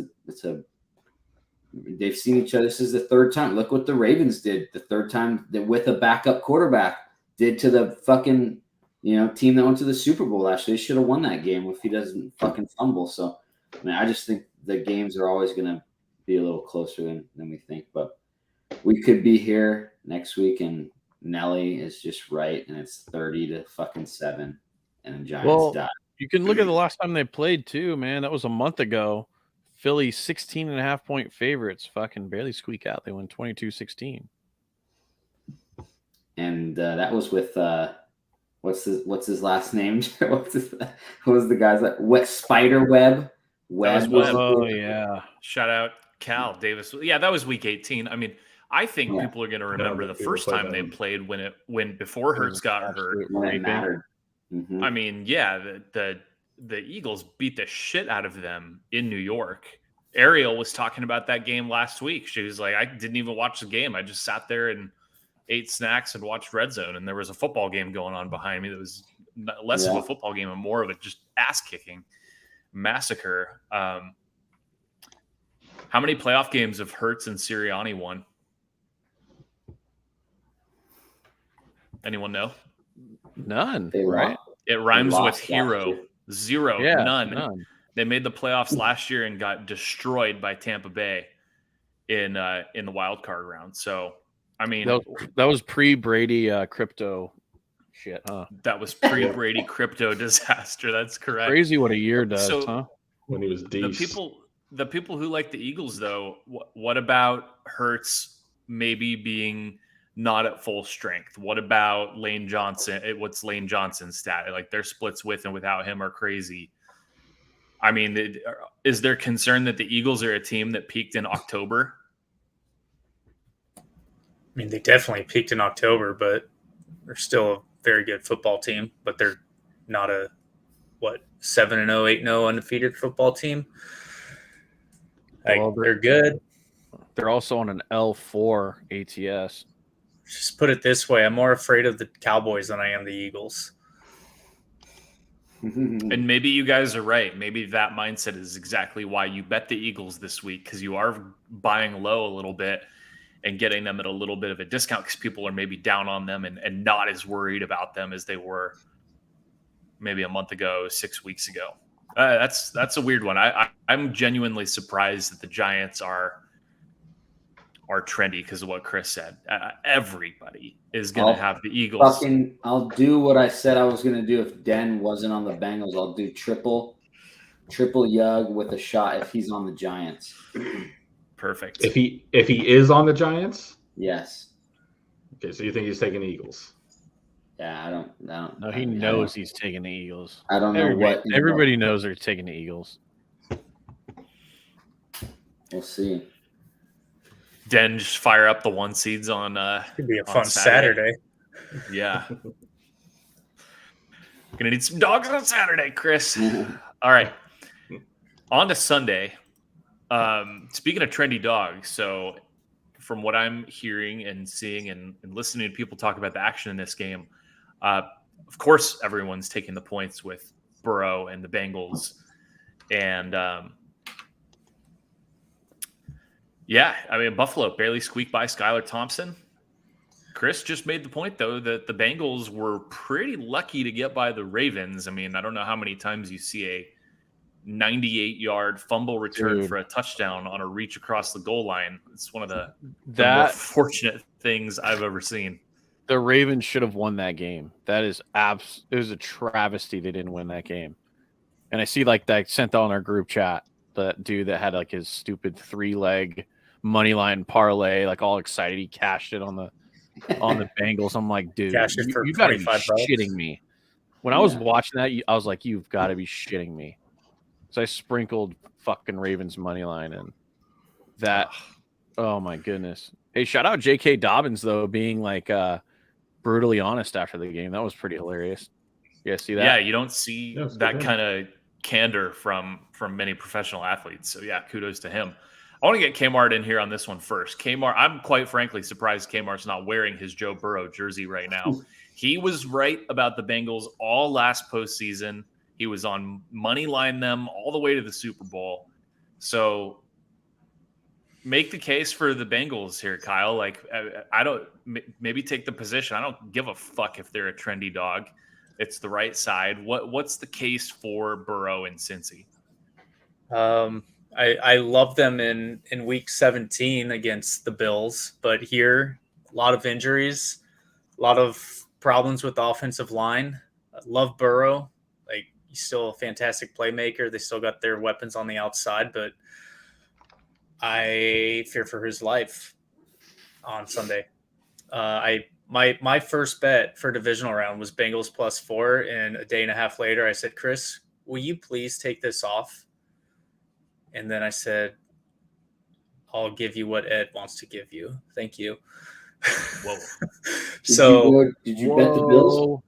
[SPEAKER 4] they've seen each other. This is the third time. Look what the Ravens did the third time that with a backup quarterback did to the fucking, team that went to the Super Bowl last year. They should have won that game if he doesn't fucking fumble. So, I just think the games are always going to be a little closer than we think. But we could be here next week and Nelly is just right, and it's 30-7, and the Giants die.
[SPEAKER 5] You can look at the last time they played too, man. That was a month ago. Philly 16.5 point favorites, fucking barely squeak out. They won 22-16.
[SPEAKER 4] And that was with what's his last name? What was the guy's Spiderweb?
[SPEAKER 5] Oh yeah.
[SPEAKER 1] Shout out Cal Davis. Yeah, that was week 18. I mean, I think people are going to remember the first time they played when before Hurts got hurt.
[SPEAKER 4] When it mattered. Mm-hmm.
[SPEAKER 1] I mean, yeah, the Eagles beat the shit out of them in New York. Ariel was talking about that game last week. She was like, I didn't even watch the game. I just sat there and ate snacks and watched Red Zone. And there was a football game going on behind me that was less of a football game and more of a just ass kicking massacre. How many playoff games have Hurts and Sirianni won? Anyone know?
[SPEAKER 5] None.
[SPEAKER 4] Right?
[SPEAKER 1] It rhymes with hero. 0.
[SPEAKER 5] Yeah,
[SPEAKER 1] none. They made the playoffs last year and got destroyed by Tampa Bay in the wild card round. So, I mean,
[SPEAKER 5] that was pre-Brady crypto shit, huh?
[SPEAKER 1] That was pre-Brady crypto disaster. That's correct.
[SPEAKER 5] Crazy what a year does, huh?
[SPEAKER 3] When he was decent.
[SPEAKER 1] The people who like the Eagles, though, what about Hurts maybe being not at full strength? What about Lane Johnson? What's Lane Johnson's stat? Their splits with and without him are crazy. I mean, is there concern that the Eagles are a team that peaked in October?
[SPEAKER 2] I mean, they definitely peaked in October, but they're still a very good football team. But they're not a 7-0, 8-0 undefeated football team. They're good.
[SPEAKER 5] They're also on an L4 ATS.
[SPEAKER 2] Just put it this way: I'm more afraid of the Cowboys than I am the Eagles.
[SPEAKER 1] And maybe you guys are right. Maybe that mindset is exactly why you bet the Eagles this week, because you are buying low a little bit and getting them at a little bit of a discount because people are maybe down on them and not as worried about them as they were maybe a month ago, 6 weeks ago. That's a weird one. I'm genuinely surprised that the Giants are are trendy because of what Chris said. Everybody is going to have the Eagles.
[SPEAKER 4] I'll do what I said I was going to do if Den wasn't on the Bengals. I'll do triple Yug with a shot if he's on the Giants.
[SPEAKER 1] Perfect.
[SPEAKER 3] If he is on the Giants,
[SPEAKER 4] yes.
[SPEAKER 3] Okay, so you think he's taking the Eagles?
[SPEAKER 4] Yeah, I don't.
[SPEAKER 5] No, he knows he's taking the Eagles.
[SPEAKER 4] I don't know what.
[SPEAKER 5] Everybody knows they're taking the Eagles.
[SPEAKER 4] We'll see.
[SPEAKER 1] Den just fire up the 1 seeds on.
[SPEAKER 2] Could be a
[SPEAKER 1] on
[SPEAKER 2] fun Saturday.
[SPEAKER 1] Yeah. Gonna need some dogs on Saturday, Chris. All right. On to Sunday. Speaking of trendy dogs, so from what I'm hearing and seeing and listening to people talk about the action in this game, of course everyone's taking the points with Burrow and the Bengals. And yeah, I mean, Buffalo barely squeaked by Skylar Thompson. Chris just made the point, though, that the Bengals were pretty lucky to get by the Ravens. I mean, I don't know how many times you see a 98-yard fumble return for a touchdown on a reach across the goal line. It's one of the more fortunate things I've ever seen.
[SPEAKER 5] The Ravens should have won that game. That is it was a travesty they didn't win that game. And I see like that sent out on our group chat, that dude that had like his stupid 3-leg money line parlay, like all excited. He cashed it on the Bengals. I'm like, dude, you got to be shitting me. When I was watching that, I was like, you've got to be shitting me. So I sprinkled fucking Ravens money line, and that, oh my goodness. Hey, shout out J.K. Dobbins though, being like brutally honest after the game. That was pretty hilarious. You guys see that?
[SPEAKER 1] Yeah, you don't see that kind of candor from many professional athletes. So yeah, kudos to him. I want to get Kmart in here on this one first. Kmart, I'm quite frankly surprised Kmart's not wearing his Joe Burrow jersey right now. He was right about the Bengals all last postseason. He was on money line them all the way to the Super Bowl. So make the case for the Bengals here, Kyle. Like, I don't maybe take the position. I don't give a fuck if they're a trendy dog. It's the right side. What's the case for Burrow and Cincy?
[SPEAKER 2] I love them in week 17 against the Bills, but here, a lot of injuries, a lot of problems with the offensive line. I love Burrow. Like, he's still a fantastic playmaker. They still got their weapons on the outside, but I fear for his life on Sunday. My first bet for divisional round was Bengals +4, and a day and a half later, I said, Chris, will you please take this off? And then I said, I'll give you what Ed wants to give you. Thank you.
[SPEAKER 1] Whoa.
[SPEAKER 4] Did you bet the Bills?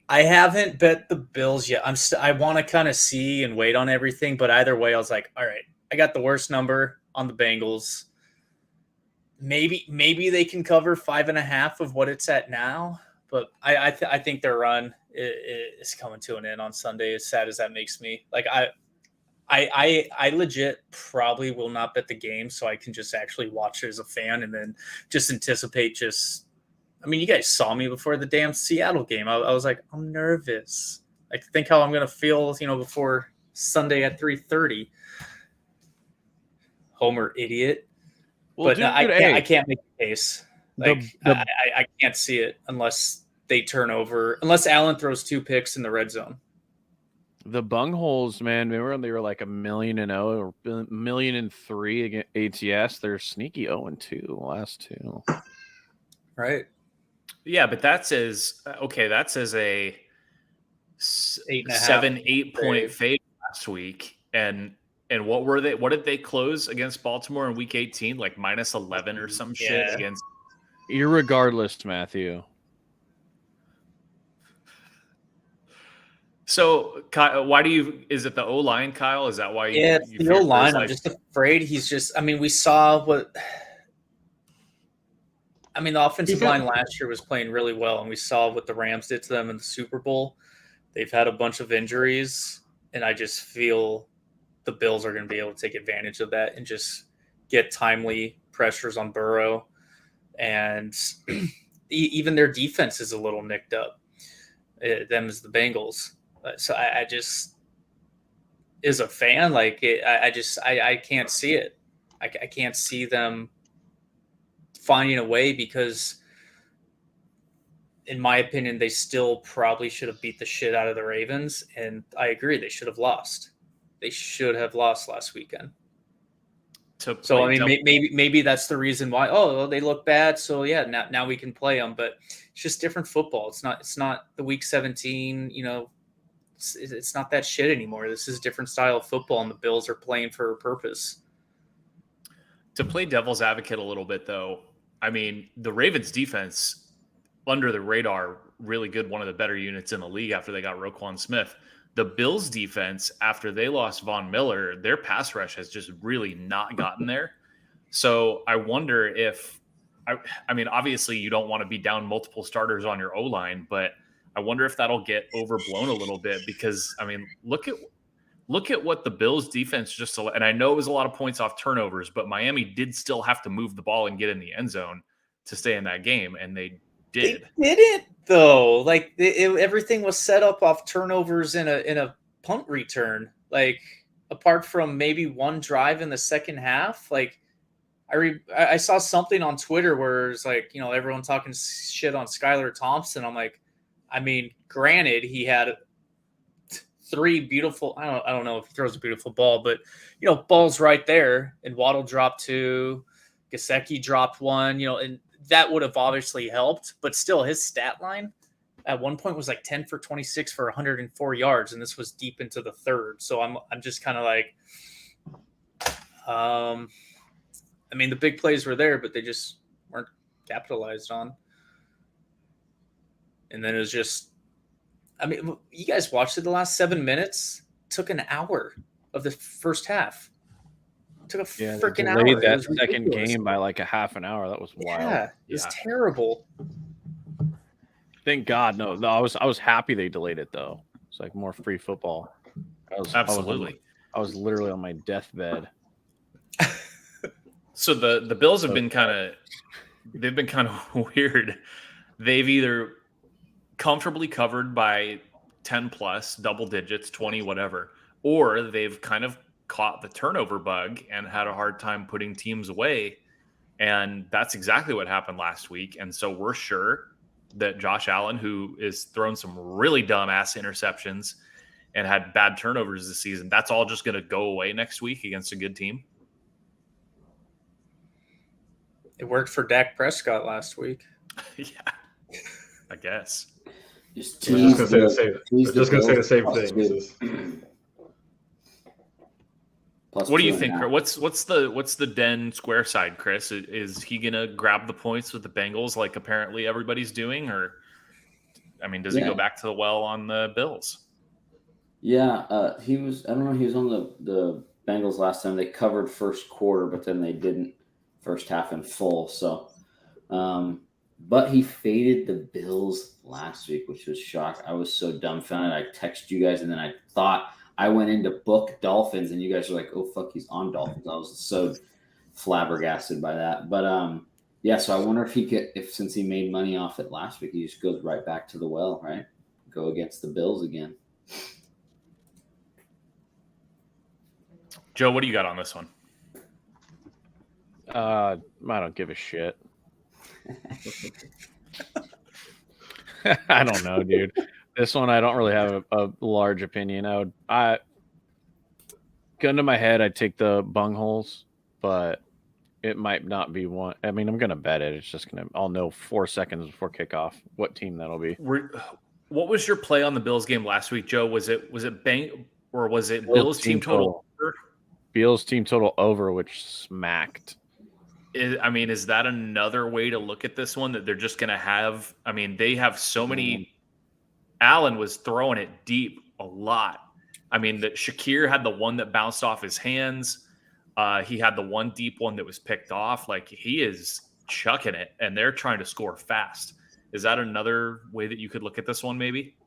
[SPEAKER 2] I haven't bet the Bills yet. I want to kind of see and wait on everything, but either way, I was like, all right, I got the worst number on the Bengals. Maybe they can cover 5.5 of what it's at now, but I think their run is coming to an end on Sunday. As sad as that makes me, like I legit probably will not bet the game, so I can just actually watch it as a fan and then just anticipate. I mean, you guys saw me before the damn Seattle game. I was like, I'm nervous. I think how I'm gonna feel, before Sunday at 3:30. Homer, idiot. Well, but dude, I can't make a case. Like I can't see it unless they turn over, unless Allen throws 2 picks in the red zone.
[SPEAKER 5] The Bungholes, man, remember when they were like 1,000,000 or 1,000,003 against ATS? They're sneaky 0-2 last 2.
[SPEAKER 2] Right.
[SPEAKER 1] Yeah, but that's as a 7-8 point fade last week. And what were they? What did they close against Baltimore in week 18? Like -11 or some shit against.
[SPEAKER 5] Irregardless, Matthew.
[SPEAKER 1] So, Kyle, is it the O-line, Kyle? Is that why you
[SPEAKER 2] it's the O-line. I'm just afraid we saw the offensive line last year was playing really well, and we saw what the Rams did to them in the Super Bowl. They've had a bunch of injuries, and I just feel the Bills are going to be able to take advantage of that and just get timely pressures on Burrow. And even their defense is a little nicked up, them as the Bengals. So I just, as a fan, like I can't see it. I can't see them finding a way because, in my opinion, they still probably should have beat the shit out of the Ravens. And I agree, they should have lost. They should have lost last weekend. So I mean, maybe that's the reason why. Oh, well, they look bad, so yeah, now we can play them. But it's just different football. It's not the Week 17. It's not that shit anymore. This is a different style of football, and the Bills are playing for a purpose.
[SPEAKER 1] To play devil's advocate a little bit, though, I mean, the Ravens defense, under the radar, really good, one of the better units in the league after they got Roquan Smith. The Bills defense, after they lost Von Miller, their pass rush has just really not gotten there. So I wonder if, I mean, obviously you don't want to be down multiple starters on your O-line, but I wonder if that'll get overblown a little bit because, I mean, look at what the Bills defense just, and I know it was a lot of points off turnovers, but Miami did still have to move the ball and get in the end zone to stay in that game, and they did.
[SPEAKER 2] They didn't though. Like everything was set up off turnovers in a punt return. Like apart from maybe one drive in the second half, like I saw something on Twitter where it's like, everyone talking shit on Skylar Thompson. I'm like, I mean, granted, he had 3 beautiful. I don't know if he throws a beautiful ball, but balls right there. And Waddle dropped 2, Gesicki dropped 1. And that would have obviously helped, but still, his stat line at one point was like 10 for 26 for 104 yards, and this was deep into the third. So I'm just kind of like, I mean, the big plays were there, but they just weren't capitalized on. And then it was just, I mean, you guys watched it the last 7 minutes. It took an hour of the first half. It took a freaking hour.
[SPEAKER 5] That second game by like a half an hour. That was wild.
[SPEAKER 2] Yeah, it was terrible.
[SPEAKER 5] Thank God. No, I was happy they delayed it though. It's like more free football.
[SPEAKER 1] Absolutely.
[SPEAKER 5] I was literally on my deathbed.
[SPEAKER 1] So the Bills have been kind of weird. They've either comfortably covered by 10 plus, double digits, 20, whatever, or they've kind of caught the turnover bug and had a hard time putting teams away. And that's exactly what happened last week. And so we're sure that Josh Allen, who is thrown some really dumb ass interceptions and had bad turnovers this season, that's all just going to go away next week against a good team.
[SPEAKER 2] It worked for Dak Prescott last week.
[SPEAKER 1] Yeah, I guess.
[SPEAKER 3] I was just going to say the same thing.
[SPEAKER 1] What do you think? What's the Den square side, Chris? Is he gonna grab the points with the Bengals like apparently everybody's doing, or I mean, does he go back to the well on the Bills?
[SPEAKER 4] Yeah, he was. I don't know. He was on the Bengals last time. They covered first quarter, but then they didn't first half in full. So, but he faded the Bills last week, which was shock. I was so dumbfounded. I texted you guys, and then I thought. I went into book Dolphins, and you guys were like, "Oh fuck, he's on Dolphins." I was so flabbergasted by that. But yeah. So I wonder if since he made money off it last week, he just goes right back to the well, right? Go against the Bills again.
[SPEAKER 1] Joe, what do you got on this one?
[SPEAKER 5] I don't give a shit. I don't know, dude. This one, I don't really have a large opinion. Gun to my head, I'd take the bungholes, but it might not be one. I mean, I'm going to bet it. It's just going to, I'll know 4 seconds before kickoff what team that'll be.
[SPEAKER 1] What was your play on the Bills game last week, Joe? Was it Bang or was it Bills team total over?
[SPEAKER 5] Bills team total over, which smacked.
[SPEAKER 1] I mean, is that another way to look at this one that they're just going to have? I mean, they have so many. Allen was throwing it deep a lot. I mean, that Shakir had the one that bounced off his hands. He had the one deep one that was picked off. Like, he is chucking it, and they're trying to score fast. Is that another way that you could look at this one, maybe?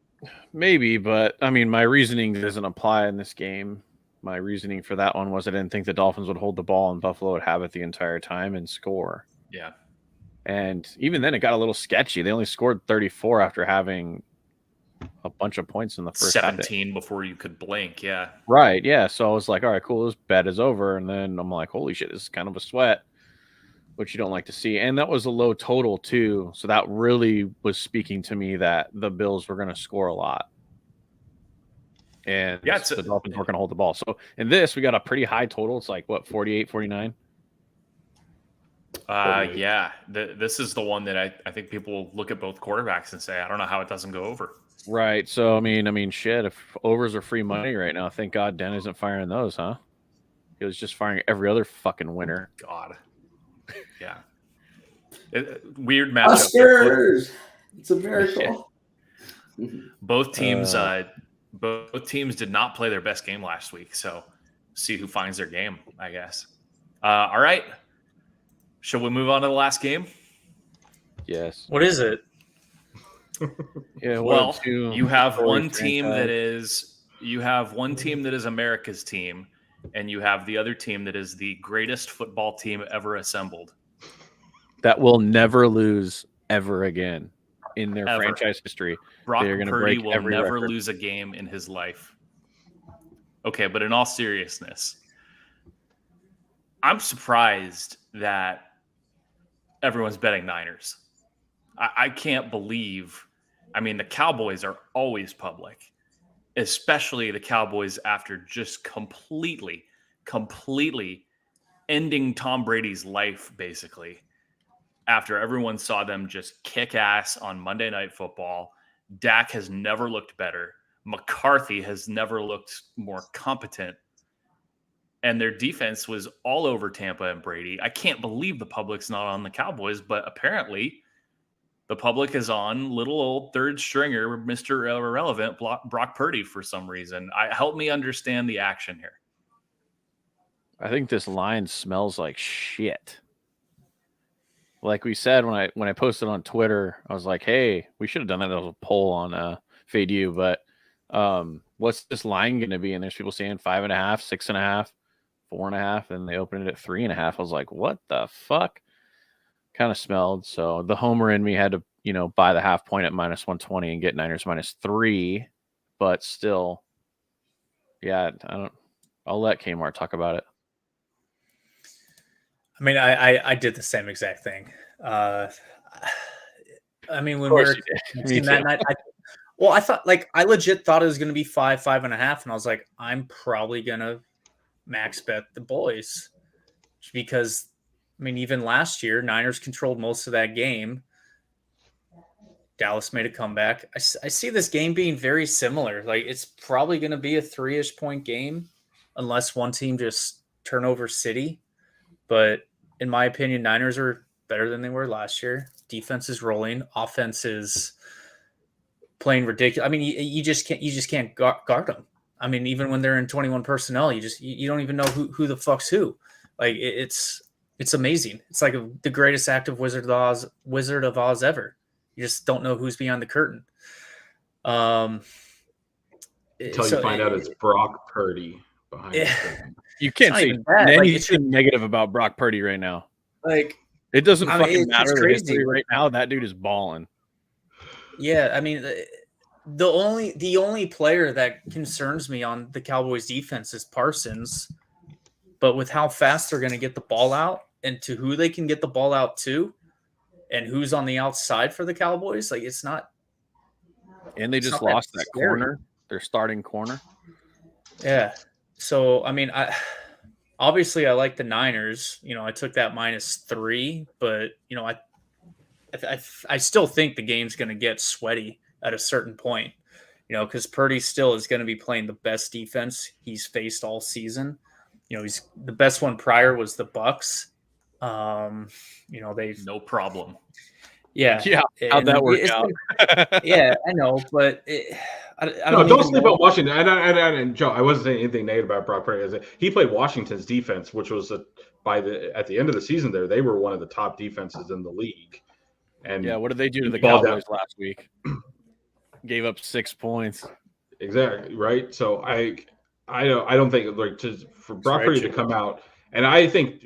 [SPEAKER 5] Maybe, but, I mean, my reasoning doesn't apply in this game. My reasoning for that one was I didn't think the Dolphins would hold the ball and Buffalo would have it the entire time and score.
[SPEAKER 1] Yeah.
[SPEAKER 5] And even then, it got a little sketchy. They only scored 34 after having a bunch of points in the first
[SPEAKER 1] 17 before you could blink. Yeah.
[SPEAKER 5] Right. Yeah. So I was like, all right, cool. This bet is over. And then I'm like, holy shit, this is kind of a sweat. which you don't like to see. And that was a low total too. So that really was speaking to me that the Bills were going to score a lot. And the Dolphins weren't going to hold the ball. So in this, we got a pretty high total. It's like, what, 48, 49?
[SPEAKER 1] Yeah. This is the one that I think people will look at both quarterbacks and say, I don't know how it doesn't go over.
[SPEAKER 5] Right. So, I mean, shit, if overs are free money right now, thank God Den isn't firing those, huh? He was just firing every other fucking winner.
[SPEAKER 1] God. Yeah. Weird matchup.
[SPEAKER 4] Oscars! It's a miracle.
[SPEAKER 1] Both teams did not play their best game last week, so see who finds their game, I guess. All right. Shall we move on to the last game?
[SPEAKER 5] Yes.
[SPEAKER 2] What is it?
[SPEAKER 5] Yeah.
[SPEAKER 1] Well, you have one team that is America's team, and you have the other team that is the greatest football team ever assembled.
[SPEAKER 5] That will never lose ever again in their
[SPEAKER 1] Ever.
[SPEAKER 5] franchise history.
[SPEAKER 1] Brock
[SPEAKER 5] They're gonna
[SPEAKER 1] Purdy
[SPEAKER 5] break
[SPEAKER 1] will
[SPEAKER 5] every
[SPEAKER 1] never
[SPEAKER 5] record.
[SPEAKER 1] lose a game in his life. Okay, but in all seriousness, I'm surprised that everyone's betting Niners. I can't believe. I mean, the Cowboys are always public, especially the Cowboys after just completely ending Tom Brady's life, basically. After everyone saw them just kick ass on Monday Night Football, Dak has never looked better. McCarthy has never looked more competent. And their defense was all over Tampa and Brady. I can't believe the public's not on the Cowboys, but apparently the public is on little old third stringer, Mr. Irrelevant, Brock Purdy for some reason. Help me understand the action here.
[SPEAKER 5] I think this line smells like shit. Like we said when I posted on Twitter, I was like, "Hey, we should have done that as a poll on Fade U." But what's this line going to be? And there's people saying 5.5, 6.5, 4.5, and they opened it at 3.5. I was like, "What the fuck?" Kind of smelled. So the homer in me had to, buy the half point at -120 and get Niners -3. But still, yeah, I'll let Kmart talk about it.
[SPEAKER 2] I mean, I did the same exact thing. I mean, when we were
[SPEAKER 5] Me
[SPEAKER 2] that
[SPEAKER 5] too.
[SPEAKER 2] night, I thought, I legit thought it was going to be 5.5, and I was like, I'm probably going to max bet the boys because, I mean, even last year, Niners controlled most of that game. Dallas made a comeback. I see this game being very similar. Like, it's probably going to be a 3-ish point game unless one team just turnover city. But in my opinion, Niners are better than they were last year. Defense is rolling. Offense is playing ridiculous. I mean, you just can't guard them. I mean, even when they're in 21 personnel, you don't even know who the fuck's who. Like it's amazing. It's like the greatest active Wizard of Oz ever. You just don't know who's behind the curtain.
[SPEAKER 3] Until you find out it's Brock Purdy behind the curtain.
[SPEAKER 5] You can't say anything negative about Brock Purdy right now.
[SPEAKER 2] Like,
[SPEAKER 5] it doesn't fucking matter.
[SPEAKER 2] It's crazy
[SPEAKER 5] right now. That dude is balling.
[SPEAKER 2] Yeah, I mean, the only player that concerns me on the Cowboys defense is Parsons. But with how fast they're going to get the ball out and to who they can get the ball out to, and who's on the outside for the Cowboys, like it's not.
[SPEAKER 5] And they just lost that corner, their starting corner.
[SPEAKER 2] Yeah. So, I mean, I like the Niners. I took that -3, but I still think the game's going to get sweaty at a certain point. Because Purdy still is going to be playing the best defense he's faced all season. He's the best one prior was the Bucks. They've
[SPEAKER 1] no problem.
[SPEAKER 2] Yeah.
[SPEAKER 5] How'd that work out?
[SPEAKER 2] Yeah, I know, but
[SPEAKER 3] don't sleep on Washington. And Joe, I wasn't saying anything negative about Brock Purdy. He played Washington's defense, which was at the end of the season. They were one of the top defenses in the league. And
[SPEAKER 5] yeah, what did they do to the Cowboys last week? Gave up 6 points.
[SPEAKER 3] Exactly right. So I don't think for Brock Purdy to come out, and I think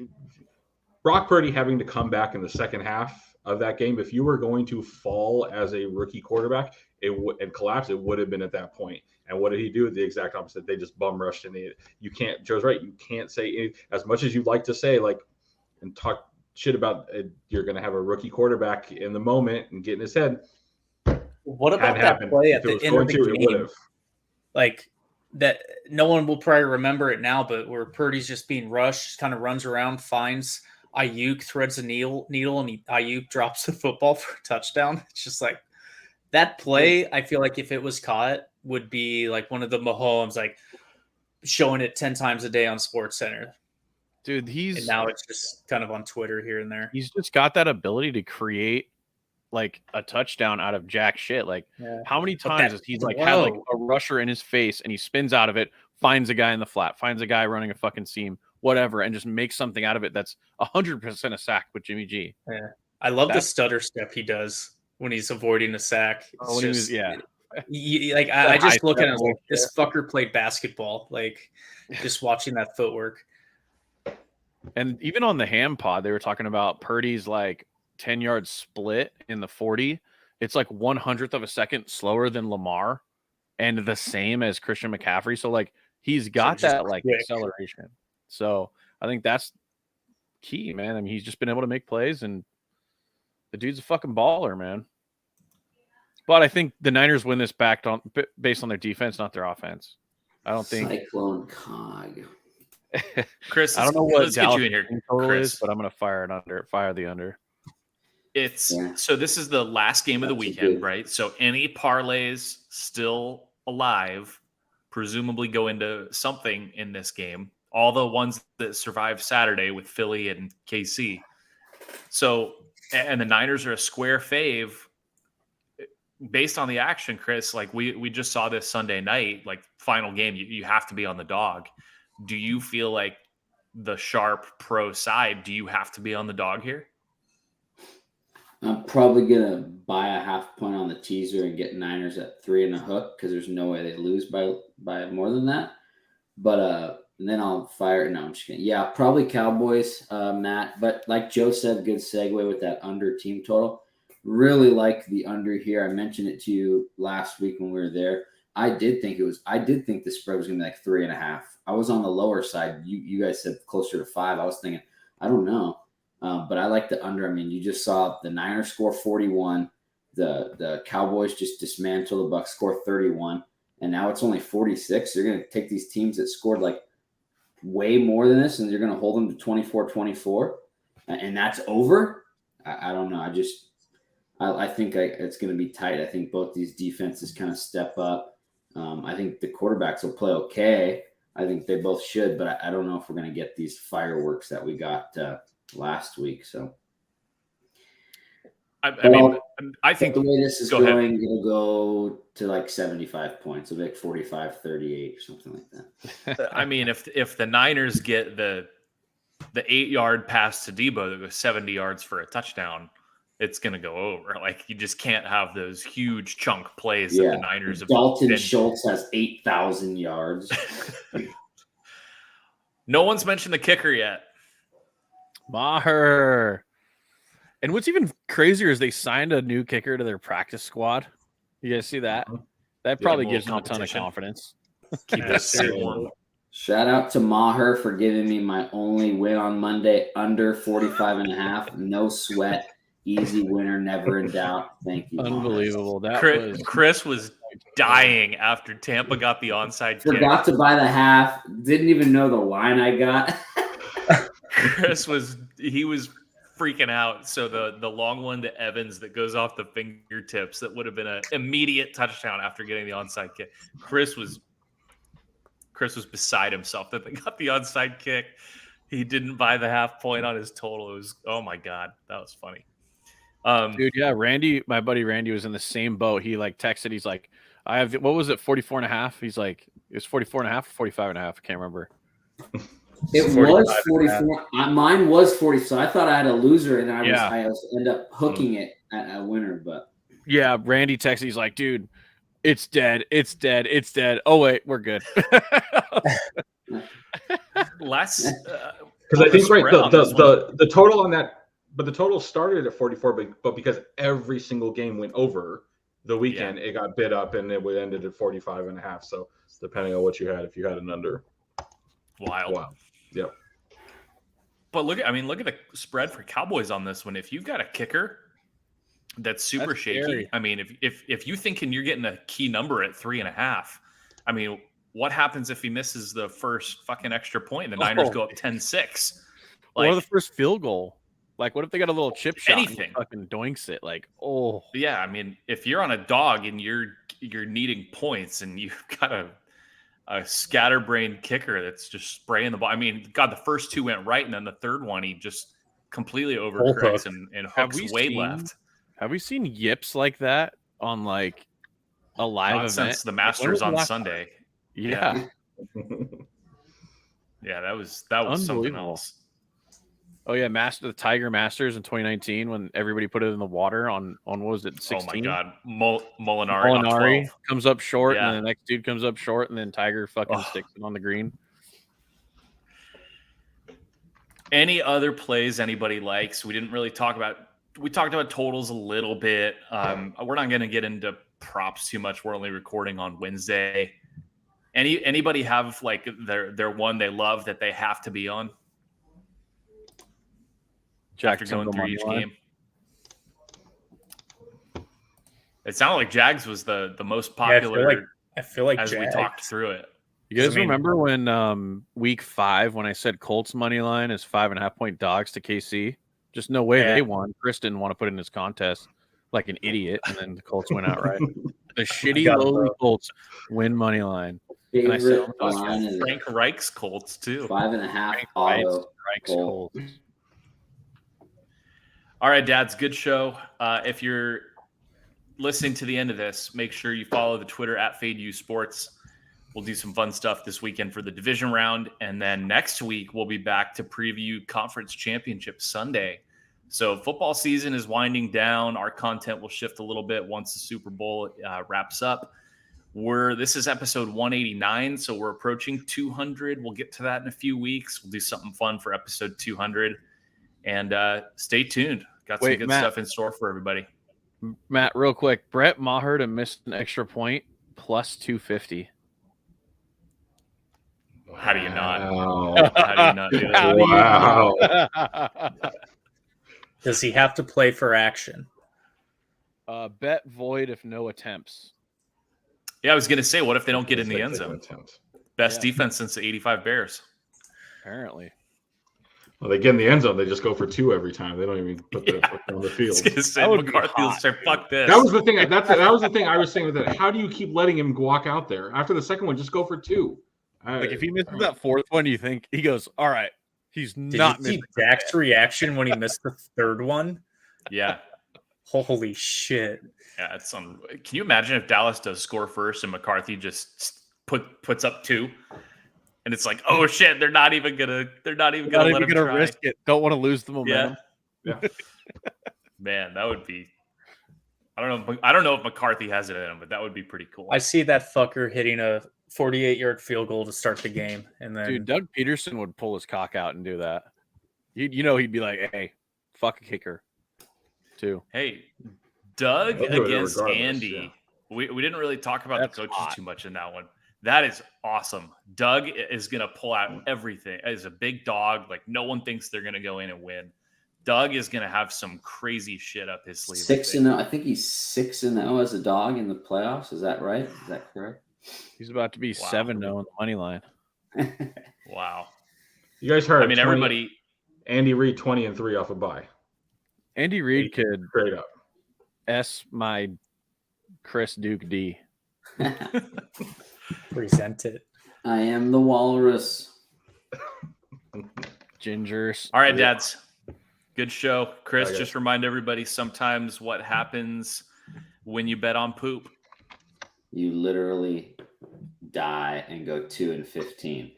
[SPEAKER 3] Brock Purdy having to come back in the second half of that game, if you were going to fall as a rookie quarterback and collapse, it would have been at that point. And what did he do? The exact opposite. They just bum rushed, and you can't. Joe's right. You can't say as much as you'd like to say, and talk shit about you're going to have a rookie quarterback in the moment and get in his head.
[SPEAKER 2] What about
[SPEAKER 3] Hadn't
[SPEAKER 2] that
[SPEAKER 3] happened.
[SPEAKER 2] play
[SPEAKER 3] If
[SPEAKER 2] at
[SPEAKER 3] it
[SPEAKER 2] the
[SPEAKER 3] was
[SPEAKER 2] end of
[SPEAKER 3] going
[SPEAKER 2] the
[SPEAKER 3] to, it would
[SPEAKER 2] game?
[SPEAKER 3] have.
[SPEAKER 2] Like that, no one will probably remember it now, but where Purdy's just being rushed, kind of runs around, finds Ayuk, threads a needle, and Ayuk drops the football for a touchdown. It's just like that play. I feel like if it was caught, would be like one of the Mahomes, like showing it 10 times a day on SportsCenter.
[SPEAKER 5] Dude,
[SPEAKER 2] And now it's just kind of on Twitter here and there.
[SPEAKER 5] he's just got that ability to create like a touchdown out of jack shit. Like how many times has he like had like a rusher in his face and he spins out of it, finds a guy in the flat, finds a guy running a fucking seam, whatever, and just makes something out of it that's 100% a sack with Jimmy G.
[SPEAKER 2] Yeah. I love the stutter step he does when he's avoiding a sack. It's just, I just look at it like this fucker played basketball. Like just watching that footwork.
[SPEAKER 5] And even on the ham pod, they were talking about Purdy's like 10-yard split in the 40. It's like 1/100th of a second slower than Lamar and the same as Christian McCaffrey. So like he's got that like acceleration. So I think that's key, man. I mean, he's just been able to make plays, and the dude's a fucking baller, man. But I think the Niners win this based on their defense, not their offense. I don't think
[SPEAKER 4] Cyclone Cog.
[SPEAKER 1] Chris,
[SPEAKER 5] I don't know what
[SPEAKER 1] let's get you in here, Chris.
[SPEAKER 5] but I'm gonna fire the under.
[SPEAKER 1] So this is the last game of the weekend, right? So any parlays still alive, presumably go into something in this game. All the ones that survived Saturday with Philly and KC. So, and the Niners are a square fave based on the action, Chris. Like we just saw this Sunday night, like final game, you have to be on the dog. Do you feel like the sharp pro side, do you have to be on the dog here?
[SPEAKER 4] I'm probably going to buy a half point on the teaser and get Niners at 3 and a hook because there's no way they lose by more than that. But and then I'll fire. No, I'm just kidding. Yeah, probably Cowboys, Matt. But like Joe said, good segue with that under team total. Really like the under here. I mentioned it to you last week when we were there. I did think the spread was going to be like 3.5. I was on the lower side. You guys said closer to 5. I was thinking, I don't know. But I like the under. I mean, you just saw the Niners score 41. The Cowboys just dismantle the Bucs, score 31. And now it's only 46. You're going to take these teams that scored like way more than this, and you're going to hold them to 24-24. And that's over? I don't know. I think it's going to be tight. I think both these defenses kind of step up. I think the quarterbacks will play okay. I think they both should, but I don't know if we're going to get these fireworks that we got last week. So,
[SPEAKER 1] I think
[SPEAKER 4] the way this is going, it'll go to like 75 points. It'll be like 45-38 or something like that.
[SPEAKER 1] I mean, if the Niners get the 8-yard pass to Debo that goes 70 yards for a touchdown, it's going to go over. Like, you just can't have those huge chunk plays that the Niners have.
[SPEAKER 4] Dalton Schultz has 8,000 yards.
[SPEAKER 1] No one's mentioned the kicker yet.
[SPEAKER 5] Maher. And what's even crazier is they signed a new kicker to their practice squad. You guys see that? That probably gives them a ton of confidence.
[SPEAKER 1] Keep it warm.
[SPEAKER 4] Shout out to Maher for giving me my only win on Monday, under 45.5. No sweat. Easy winner, never in doubt. Thank you.
[SPEAKER 5] Unbelievable.
[SPEAKER 1] Chris was dying after Tampa got the onside kick.
[SPEAKER 4] Forgot to buy the half. Didn't even know the line I got.
[SPEAKER 1] Chris was freaking out. So the long one to Evans that goes off the fingertips, that would have been an immediate touchdown after getting the onside kick. Chris was beside himself that they got the onside kick. He didn't buy the half point on his total. It was, oh my God, that was funny.
[SPEAKER 5] Dude, yeah, Randy, my buddy Randy was in the same boat. He like texted, he's like, I have, what was it, 44.5? He's like, it was 44.5 or 45.5. I can't remember.
[SPEAKER 4] It was 44. Mine was 40. So I thought I had a loser, and I end up hooking it at a winner. But
[SPEAKER 5] yeah, Randy texted, he's like, dude, it's dead. It's dead. It's dead. Oh wait, we're good.
[SPEAKER 1] Less
[SPEAKER 3] because I think the total on that, but the total started at 44, but because every single game went over the weekend, it got bid up and it ended at 45.5. So depending on what you had, if you had an under,
[SPEAKER 1] wild.
[SPEAKER 3] Yep.
[SPEAKER 1] But look at the spread for Cowboys on this one. If you've got a kicker that's super shaky,
[SPEAKER 5] scary.
[SPEAKER 1] I mean, if you thinking you're getting a key number at 3.5, I mean, what happens if he misses the first fucking extra point and the Niners go up 10-6?
[SPEAKER 5] Or the first field goal. Like, what if they got a little chip shot
[SPEAKER 1] anything.
[SPEAKER 5] and fucking doinks it? Like, oh.
[SPEAKER 1] Yeah, I mean, if you're on a dog and you're needing points and you've got a scatterbrained kicker that's just spraying the ball. I mean, God, the first two went right, and then the third one he just completely overcorrects and hooks way left.
[SPEAKER 5] Have we seen yips like that on like a live
[SPEAKER 1] Not
[SPEAKER 5] event
[SPEAKER 1] since the Masters on Sunday?
[SPEAKER 5] Yeah.
[SPEAKER 1] Yeah, that was something else.
[SPEAKER 5] Oh yeah, the Tiger Masters in 2019 when everybody put it in the water on what was it, 16?
[SPEAKER 1] Oh my God, Molinari on 12.
[SPEAKER 5] Comes up short, and then the next dude comes up short, and then Tiger fucking sticks it on the green.
[SPEAKER 1] Any other plays anybody likes? We didn't really talk about. We talked about totals a little bit. We're not going to get into props too much. We're only recording on Wednesday. Anybody have like their one they love that they have to be on? After going through each game, it sounded like Jags was the most popular.
[SPEAKER 2] I feel like
[SPEAKER 1] as
[SPEAKER 2] Jags.
[SPEAKER 1] We talked through it.
[SPEAKER 5] You guys remember when week 5 when I said Colts money line is 5.5 point dogs to KC? Just no way they won. Chris didn't want to put it in his contest like an idiot, and then the Colts went out right. The shitty lowly Colts win money line. And I said,
[SPEAKER 1] Frank Reich's Colts too.
[SPEAKER 4] 5.5 auto Colts.
[SPEAKER 1] All right, Dads, good show. If you're listening to the end of this, make sure you follow the Twitter at FadeUSports. We'll do some fun stuff this weekend for the division round. And then next week, we'll be back to preview Conference Championship Sunday. So football season is winding down. Our content will shift a little bit once the Super Bowl wraps up. This is episode 189, so we're approaching 200. We'll get to that in a few weeks. We'll do something fun for episode 200. And stay tuned. Got some good stuff in store for everybody.
[SPEAKER 5] Matt, real quick. Brett Maher to miss an extra point plus 250.
[SPEAKER 1] How do you not? How do you not do that?
[SPEAKER 3] Wow.
[SPEAKER 2] Does he have to play for action?
[SPEAKER 5] Bet void if no attempts.
[SPEAKER 1] Yeah, I was going to say, what if they don't get in the end zone? Best defense since the 85 Bears.
[SPEAKER 5] Apparently.
[SPEAKER 3] Well, they get in the end zone. They just go for 2 every time. They don't even put the on the field.
[SPEAKER 1] I was gonna say, McCarthy will say, "Fuck this."
[SPEAKER 3] That was the thing. That was the thing I was saying with that. How do you keep letting him walk out there after the second one? Just go for 2.
[SPEAKER 5] Like if he misses that fourth one, you think he goes, "All right, he's not."
[SPEAKER 2] Did you see Dak's reaction when he missed the third one?
[SPEAKER 1] Yeah.
[SPEAKER 2] Holy shit.
[SPEAKER 1] Yeah, it's Can you imagine if Dallas does score first and McCarthy just puts up 2? And it's like, oh shit, they're not even gonna let him try.
[SPEAKER 5] Risk it. Don't want to lose the momentum.
[SPEAKER 3] Yeah.
[SPEAKER 1] Man, that would be. I don't know if McCarthy has it in him, but that would be pretty cool.
[SPEAKER 2] I see that fucker hitting a 48-yard field goal to start the game, and then
[SPEAKER 5] Dude, Doug Peterson would pull his cock out and do that. He'd be like, "Hey, fuck a kicker, too."
[SPEAKER 1] Hey, Doug against
[SPEAKER 3] regardless,
[SPEAKER 1] Andy. Yeah. We didn't really talk about
[SPEAKER 5] That's
[SPEAKER 1] the coaches
[SPEAKER 5] hot.
[SPEAKER 1] too much in that one. That is awesome. Doug is going to pull out everything. As a big dog, like no one thinks they're going to go in and win. Doug is going to have some crazy shit up his sleeve.
[SPEAKER 4] 6-0. I think he's 6-0 as a dog in the playoffs. Is that right? Is that correct?
[SPEAKER 5] He's about to be 7-0 on the money line.
[SPEAKER 1] Wow.
[SPEAKER 3] You guys heard?
[SPEAKER 1] I mean, everybody.
[SPEAKER 3] Andy Reid 20-3 off a bye.
[SPEAKER 5] Andy Reid could
[SPEAKER 3] Straight up.
[SPEAKER 5] my Chris Duke D.
[SPEAKER 2] present it.
[SPEAKER 4] I am the walrus.
[SPEAKER 5] Gingers.
[SPEAKER 1] All right, Dads. Good show. Chris, just remind everybody sometimes what happens when you bet on poop.
[SPEAKER 4] You literally die and go 2-15.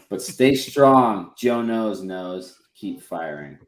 [SPEAKER 4] But stay strong. Joe knows. Keep firing.